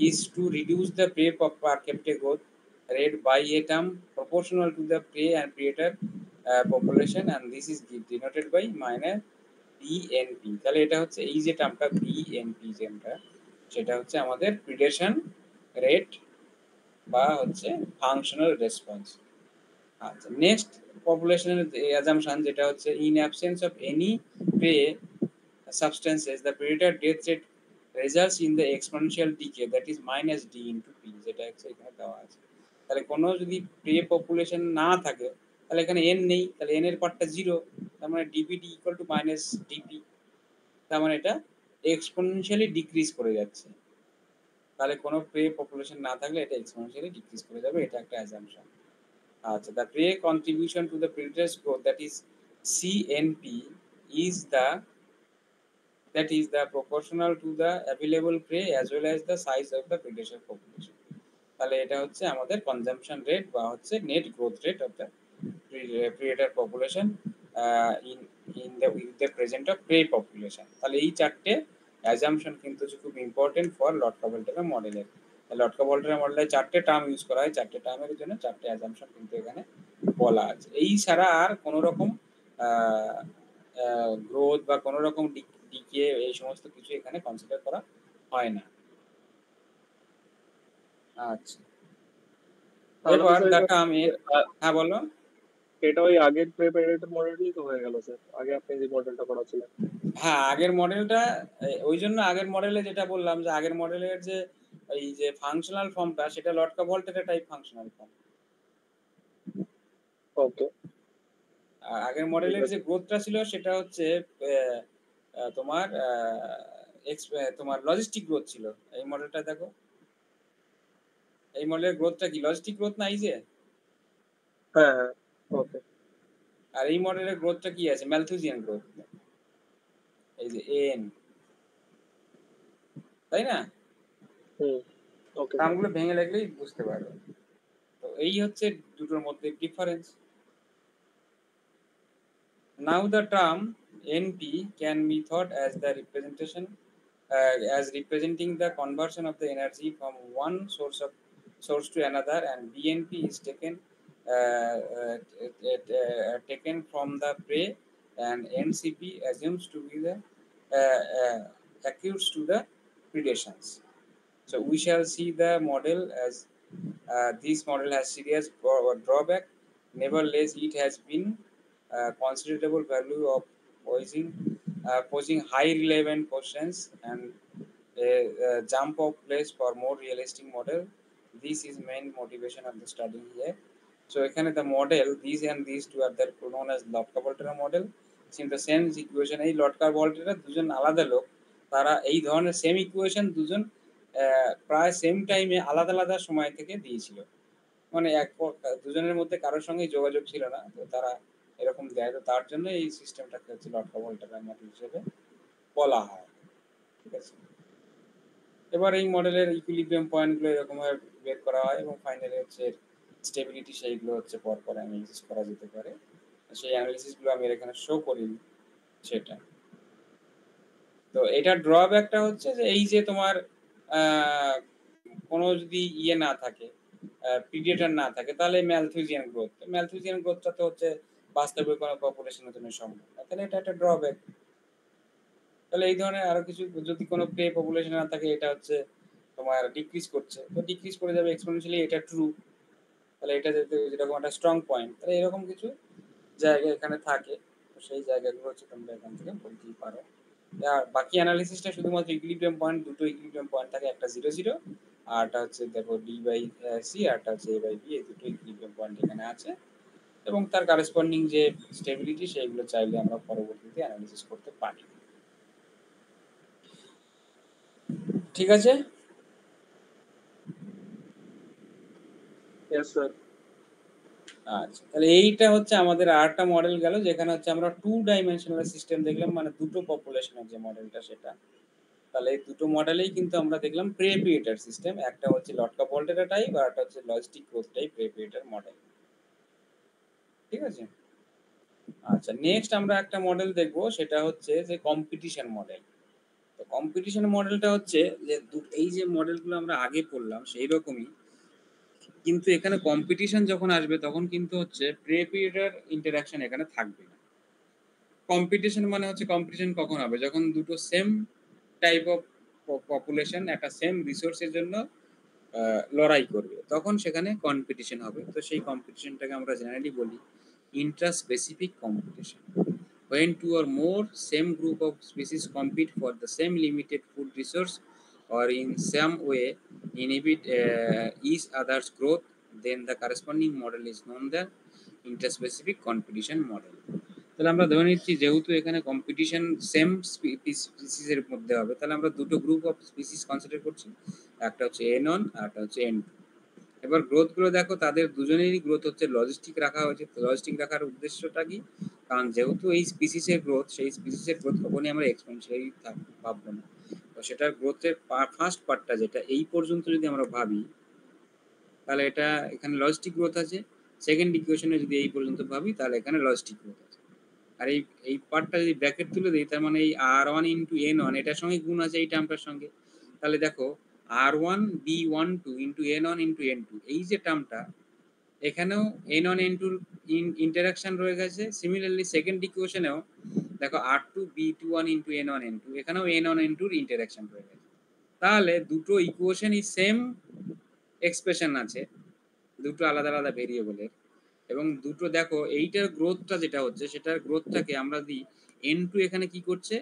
is to reduce the prey per capita growth rate by a term proportional to the prey and predator population, and this is denoted by minus BNP. তাহলে এটা হচ্ছে এই যে টার্মটা BNP যেটা, সেটা হচ্ছে আমাদের প্রিডেশন rate বা হচ্ছে ফাংশনাল রেসপন্স। আচ্ছা নেক্সট পপুলেশনের অ্যাজাম্পশন যেটা হচ্ছে in absence of any prey substances the predator death rate results in the exponential decay that is minus d into p, যেটা এখানে দেওয়া আছে। তাহলে কোনো যদি প্রে পপুলেশন না থাকে তাহলে এখানে n নেই, তাহলে n এর পার্টটা 0, তার মানে dpd equal to minus dp, তার মানে এটা এক্সপোনেনশিয়ালি ডিক্রিজ করে যাচ্ছে। তাহলে কোনো প্রে পপুলেশন না থাকলে এটা এক্সপোনেনশিয়ালি ডিক্রিজ করে যাবে, এটা একটা অ্যাজাম্পশন। আচ্ছা, the prey contribution to the predator's growth, that is CNP, that is the proportional to the available prey as well as the size of the predator population. তাহলে এটা হচ্ছে আমাদের কনজাম্পশন রেট বা হচ্ছে net growth rate of the predator population in the present of prey population. তাহলে এই চারটে assumption কিন্তু খুব ইম্পর্টেন্ট ফর লটকা-ভল্টেরা মডেলের। লটকা-ভল্টেরা মডেলে চারটে টার্ম ইউজ করা হয়, চারটে টার্মের জন্য চারটে অ্যাজাম্পশন কিন্তু এখানে বলা আছে। এই ছাড়া আর কোনো রকম গ্রোথ বা কোনো রকম ডিকে এই সমস্ত কিছু এখানে কনসিডার করা হয় না। আচ্ছা, এবার দেখা আমি হ্যাঁ বলো। এটা ওই আগের প্রেপারেটর মডেলই তো হয়ে গেল স্যার, আগে আপনি যে মডেলটা করাছিলেন। হ্যাঁ, আগের মডেলটা, ওই জন্য আগের মডেলে যেটা বললাম যে আগের মডেলের যে এই যে ফাংশনাল ফর্মটা সেটা লটকা-ভল্টেরা টাইপ ফাংশনাল ফর্ম। ওকে, আগের মডেলের যে গ্রোথটা ছিল সেটা হচ্ছে তোমার তোমার লজিস্টিক গ্রোথ ছিল। এই মডেলটা দেখো, এই মডেলের গ্রোথটা কি লজিস্টিক গ্রোথ না, এই যে হ্যাঁ হ্যাঁ ওকে। আর এই মডেলের গ্রোথটা কি আছে, ম্যালথুজিয়ান গ্রোথ, এই যে এন, তাই না? ওকে, টার্মগুলো ভেঙে লাগলেই বুঝতে পারবে। তো এই হচ্ছে দুটোর মধ্যে difference. Now the term NP can be thought as the representation as representing the conversion of the energy from one source to another, and BNP is taken from the prey, and NCP assumes to be the acutes to the predations. So we shall see the model as this model has serious drawback. Nevertheless, it has been considerable value of posing high relevant questions and a jump of place for more realistic model. This is main motivation of the study here. So এখানে the model, these and these two are known as Lotka Volterra model. Same the same equation, এই Lotka Volterra দুজন আলাদা লোক, তারা এই ধরনের same equation দুজন প্রায় সেম টাইমে আলাদা আলাদা সময় থেকে দিয়েছিল। মানে দুজনের মধ্যে কারোর সঙ্গে যোগাযোগ ছিল না, তো তারা এরকম দেয়। তো তার জন্য এই সিস্টেমটাকে হচ্ছে লটকা-ভল্টেরা মডেল হিসেবে বলা হয়। ঠিক আছে, এবার এই মডেলের ইকুইলিব্রিয়াম পয়েন্টগুলো এরকম ভাবে বের করা হয় এবং ফাইনালি হচ্ছে স্টেবিলিটি, সেইগুলো হচ্ছে পরপর অ্যানালিসিস করা যেতে পারে। সেই অ্যানালিসিসগুলো আমি এখানে শো করিনি সেটা। তো এটা ড্রব্যাকটা হচ্ছে যে এই যে তোমার কোনো যদি ইয়ে না থাকে, প্রিডেটর না থাকে, তাহলে ম্যালথুজিয়ান গ্রোথটা তো হচ্ছে বাস্তবে কোনো পপুলেশনের জন্য সম্ভব না, তাহলে এটা একটা ড্রব্যাক। তাহলে এই ধরনের আরো কিছু, যদি কোনো প্রে পপুলেশন না থাকে এটা হচ্ছে তোমার ডিক্রিজ করছে, তো ডিক্রিজ করে যাবে এক্সপোনেনশিয়ালি, এটা ট্রু। তাহলে এটা যেরকম একটা স্ট্রং পয়েন্ট, তাহলে এরকম কিছু জায়গা এখানে থাকে, তো সেই জায়গাগুলো হচ্ছে তোমরা এখান থেকে বলতেই পারো। আর বাকি অ্যানালিসিসটা শুধুমাত্র ইকুইলিব্রিয়াম পয়েন্ট, দুটো ইকুইলিব্রিয়াম পয়েন্ট থাকে, একটা 0 0 আর একটা হচ্ছে দেখো d/c আর একটা হচ্ছে a/b, এই দুটো ইকুইলিব্রিয়াম পয়েন্ট এখানে আছে এবং তার করেসপন্ডিং যে স্টেবিলিটি সেইগুলো চাইলে আমরা পরবর্তীতে অ্যানালিসিস করতে পারি। ঠিক আছে? Yes sir. আচ্ছা, তাহলে এইটা হচ্ছে আমাদের আরেকটা মডেল গেল, যেখানে হচ্ছে আমরা 2 ডাইমেনশনাল সিস্টেম দেখলাম, মানে দুটো পপুলেশনের যে মডেলটা সেটা। তাহলে এই দুটো মডেলেই কিন্তু আমরা দেখলাম প্রে-প্রিডেটর সিস্টেম, একটা হচ্ছে লটকা-ভল্টেরা টাইপ আর একটা হচ্ছে logistic growth type pray-predator model. ঠিক আছে? আচ্ছা, নেক্সট আমরা একটা মডেল দেখব, সেটা হচ্ছে যে কম্পিটিশন মডেল। তো কম্পিটিশন মডেলটা হচ্ছে যে এই যে মডেলগুলো আমরা আগে পড়লাম সেই রকমই, কিন্তু এখানে কম্পিটিশন যখন আসবে তখন কিন্তু হচ্ছে প্রে-প্রিডেটর ইন্টারঅ্যাকশন এখানে থাকবে না। কম্পিটিশন মানে হচ্ছে কম্পিটিশন কখন হবে, যখন দুটো সেম টাইপ অফ পপুলেশন একটা সেম রিসোর্সের জন্য লড়াই করবে, তখন সেখানে কম্পিটিশন হবে। তো সেই কম্পিটিশনটাকে আমরা জেনারেলি বলি Intra specific competition. when two or more same group of species compete for the same limited food resource or in some way inhibit each other's growth, then the corresponding model is known the interspecific competition model. তাহলে আমরা ধরে নিচ্ছি যেহেতু এখানে competition same স্পিসিসের মধ্যে হবে, তাহলে আমরা দুটো গ্রুপ অফ স্পিসিস কনসিডার করছি, একটা হচ্ছে N1 আর একটা হচ্ছে N2। এবার গ্রোথগুলো দেখো, তাদের দুজনেরই গ্রোথ হচ্ছে লজিস্টিক রাখা হয়েছে। লজিস্টিক রাখার উদ্দেশ্যটা কি? কারণ যেহেতু এই স্পিসিসের গ্রোথ, সেই স্পিসিসের গ্রোথ কখনই আমরা এক্সপোনেনশিয়ালি ভাববো না। তো সেটার গ্রোথের ফার্স্ট পার্টটা যেটা এই পর্যন্ত যদি আমরা ভাবি, তাহলে এটা এখানে লজিস্টিক গ্রোথ আছে। সেকেন্ড ইকুয়েশনে যদি এই পর্যন্ত ভাবি, তাহলে এখানে লজিস্টিক গ্রোথ আছে। আর এই পার্টটা যদি ব্র্যাকেট তুলে দিই, তার মানে এই R1 ইন্টু N1 এটার সঙ্গে গুণ আছে এই টার্মটার সঙ্গে। তাহলে দেখো R1 B12 into N1 into N2, এই যে টার্মটা, এখানেও N1 N2 ইন্টারাকশন রয়ে গেছে। সিমিলারলি সেকেন্ড ইকুয়েশনেও দেখো R2 B21 into N1 N2, এখানেও N1 N2 ইন্টারাকশন রয়ে গেছে। তাহলে দুটো ইকুয়েশনই সেম এক্সপ্রেশন আছে, দুটো আলাদা আলাদা ভেরিয়েবলের। এবং দুটো দেখো এইটার গ্রোথটা যেটা হচ্ছে, সেটার গ্রোথটাকে আমরা দিই N2 এখানে কি করছে,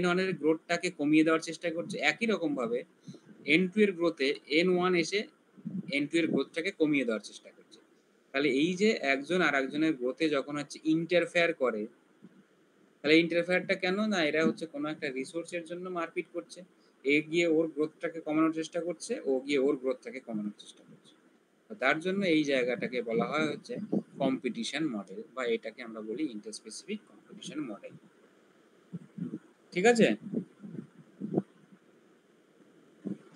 N1 এর গ্রোথটাকে কমিয়ে দেওয়ার চেষ্টা করছে। একই রকম ভাবে N2 এর গ্রোথে N1 এসে N2 এর গ্রোথটাকে কমিয়ে দেওয়ার চেষ্টা করছে। তাহলে এই যে একজন আর একজনের গ্রোথে যখন হচ্ছে ইন্টারফেয়ার করে, তাহলে ইন্টারফেয়ারটা কেন না, এরা হচ্ছে কোনো একটা রিসোর্সের জন্য মারপিট করছে। এ গিয়ে ওর গ্রোথটাকে কমানোর চেষ্টা করছে, ও গিয়ে ওর গ্রোথটাকে কমানোর চেষ্টা করছে। তার জন্য এই জায়গাটাকে বলা হয় হচ্ছে কম্পিটিশন মডেল, বা এটাকে আমরা বলি ইন্টারস্পেসিফিক কম্পিটিশন মডেল। ঠিক আছে?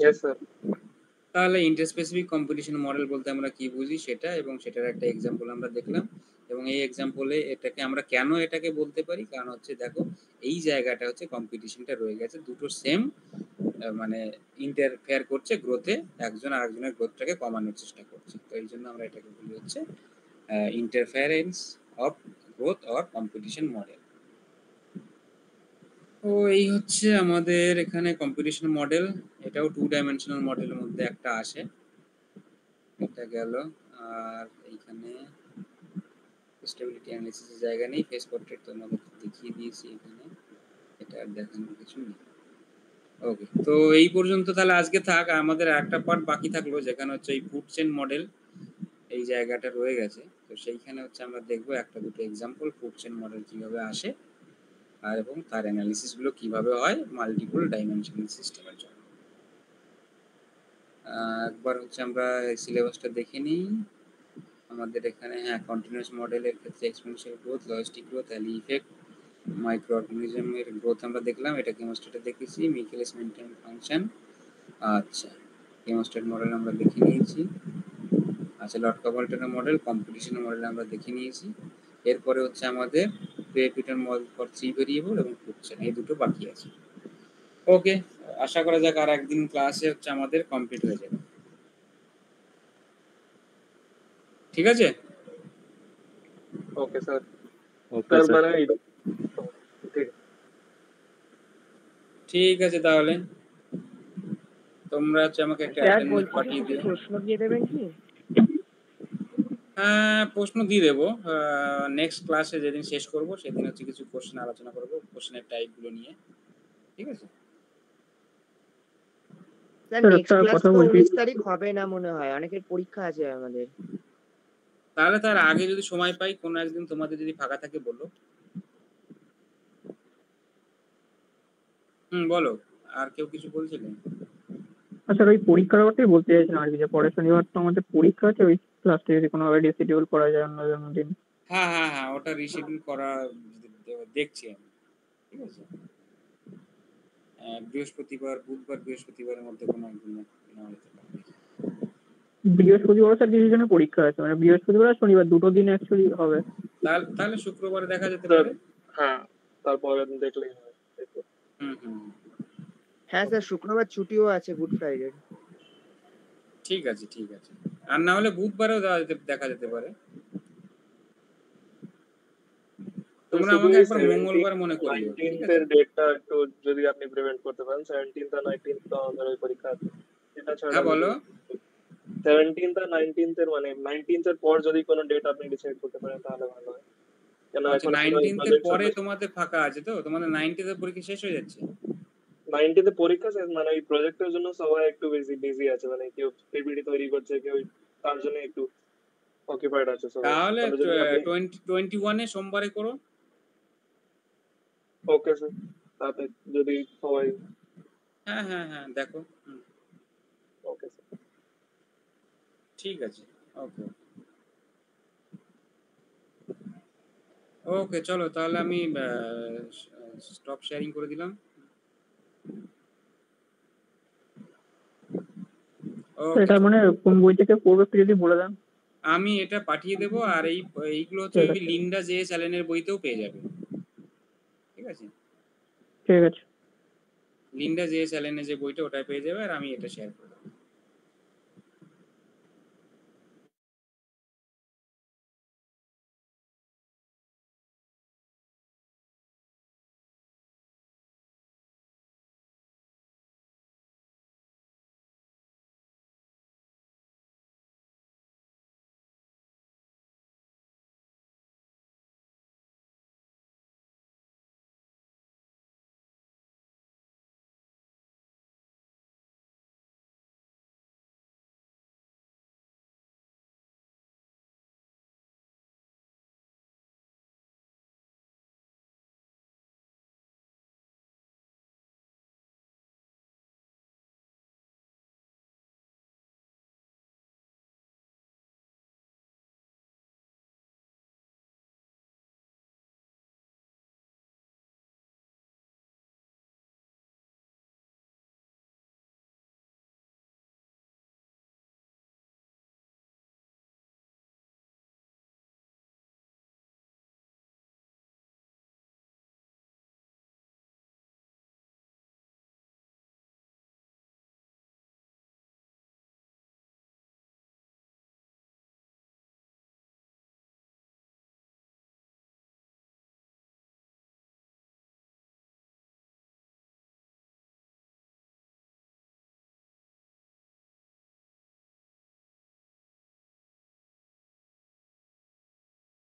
Yes sir. তাহলে ইন্টারস্পেসিফিক কম্পিটিশন মডেল বলতে আমরা কি বুঝি সেটা, এবং সেটার একটা এক্সাম্পল আমরা দেখলাম। এবং এই এক্সাম্পলে এটাকে আমরা কেন এটাকে বলতে পারি, কারণ হচ্ছে দেখো এই জায়গাটা হচ্ছে কম্পিটিশনটা রয়ে গেছে, দুটো সেম মানে ইন্টারফেয়ার করছে গ্রোথে, একজন আরেকজনের গ্রোথটাকে কমানোর চেষ্টা করছে। তো এই জন্য আমরা এটাকে বলি হচ্ছে interference of growth or competition model. তো এই হচ্ছে আমাদের এখানে কম্পিটিশন মডেল। এটাও 2 ডাইমেনশনাল মডেলের মধ্যে একটা আসে। এটা গেল। আর এইখানে স্টেবিলিটি অ্যানালিসিসের জায়গা নেই, ফেস পোর্ট্রেট তোমাদের দেখিয়ে দিয়েছি এখানে, এটা আর দেখানোর কিছু নেই। ওকে, তো এই পর্যন্ত তাহলে আজকে থাক। আমাদের একটা পার্ট বাকি থাকলো, যেখানে হচ্ছে এই ফুড চেইন মডেল, এই জায়গাটা রয়ে গেছে। তো সেইখানে হচ্ছে আমরা দেখবো একটা দুটো এক্সাম্পল ফুড চেইন মডেল কিভাবে আসে, আর এবং তার অ্যানালিসিস গুলো কিভাবে হয় মাল্টিপল ডাইমেনশনাল সিস্টেমের জন্য। একবার হচ্ছে আমরা সিলেবাসটা দেখে নিই। আমাদের এখানে হ্যাঁ, কন্টিনিউয়াস মডেলের ক্ষেত্রে exponential growth, logistic growth, Allee effect, micro অর্গানিজমের গ্রোথ আমরা দেখলাম, এটা কেমোস্ট্যাটে দেখেছি, মিকেলিস মেনটেন ফাংশন। আচ্ছা, কেমোস্ট্যাট মডেল আমরা দেখে নিয়েছি। আচ্ছা, লটকা-বল্টনের মডেল, কম্পিটিশনের মডেল আমরা দেখে নিয়েছি। এরপরে হচ্ছে আমাদের ক্রিয়েপিটার মডেল ফর 3 ভেরিয়েবল এবং ফুড চেইন, এই দুটো বাকি আছে। ওকে, আশা করা যাক আর একদিন ক্লাসে হচ্ছে আমাদের কমপ্লিট হয়ে যাবে। ঠিক আছে? Okay sir. Okay sir sir. মানে ঠিক আছে, তাহলে তোমরা হচ্ছে আমাকে একটা অ্যাটেন্ডেন্স পাঠিয়ে দিও। প্রশ্ন দিয়ে দেবেন কি? হ্যাঁ, প্রশ্ন দিয়ে দেবো। নেক্সট ক্লাসে যেদিন শেষ করব সেদিন হচ্ছে কিছু কোশ্চেন আলোচনা করব, কোশ্চেনের টাইপগুলো নিয়ে। ঠিক আছে? স্যার নেক্সট ক্লাস তো 19 তারিখ হবে না মনে হয়, অনেকের পরীক্ষা আছে আমাদের। তাহলে তার আগে যদি সময় পাই কোনো একদিন তোমাদের যদি ফাঁকা থাকে বলো। বলো, আর কেউ কিছু বলছিলেন? আচ্ছা, ওই পরীক্ষার ব্যাপারটাই বলতে চাইছিলাম আর কি, যে পরের শনিবার তো আমাদের পরীক্ষা আছে, ওই ক্লাসটা যদি কোনোভাবে রিশিডিউল করা যায় অন্য দিন। হ্যাঁ হ্যাঁ হ্যাঁ, ওটা রিশিডিউল করা দেখছি আমি। ঠিক আছে, বৃহস্পতিবার, বুধবার বৃহস্পতিবারের মধ্যে কোনো একদিন নেওয়া যেতে পারে। বৃহস্পতিবার স্যার কিছু জনের পরীক্ষা আছে, মানে বৃহস্পতিবার আর শনিবার দুটো দিন অ্যাকচুয়ালি হবে। তাহলে শুক্রবারে দেখা যেতে পারে। হ্যাঁ, তারপরে দেখলেই হয়। হ্যাঁ স্যার, শুক্রবার ছুটিও আছে, গুড ফ্রাইডে। ঠিক আছে, ঠিক আছে। আর না হলে বুধবারেও দেখা যেতে পারে। তোমরা আমাকে একবার মঙ্গলবার মনে করিও। 19th এর ডেটটা একটু যদি আপনি প্রিভেন্ট করতে পারেন। 17th আর 19th তো আমাদের ওই পরীক্ষা আছে। এটা ছাড়া হ্যাঁ বলো। 17th আর 19th এর মানে 19th এর পর যদি কোনো ডেট আপনি ডিসাইড করতে পারেন তাহলে ভালো হয়। কেন আচ্ছা, এখন 19th এর পরে তোমাদের ফাঁকা আছে তো? তোমাদের 90th এর পরীক্ষা শেষ হয়ে যাচ্ছে? 90তে পরীক্ষা শেষ, মানে ওই প্রজেক্টের জন্য সবাই একটু বিজি আছে, মানে কেউ পিপিটি তৈরি করছে, কেউ তার জন্য একটু অকুপাইড আছে সবাই। তাহলে যদি আপনি 21 এ সোমবারে করো। ওকে স্যার, তাতে যদি সবাই হ্যাঁ হ্যাঁ হ্যাঁ, দেখো। Okay sir. ঠিক আছে, ওকে ওকে, চলো তাহলে আমি স্টপ শেয়ারিং করে দিলাম। এটা মানে কোন বই থেকে পড়বে একটু যদি বলে দেন। আমি এটা পাঠিয়ে দেবো, আর এইগুলো হচ্ছে ঠিক আছে। লিন্ডা জে অ্যালেনের বইতেও পেয়ে যাবে। ঠিক আছে, ঠিক আছে। লিন্ডা জে অ্যালেনের যে বইটা ওটা পেয়ে যাবে, আর আমি এটা শেয়ার করে দেবো।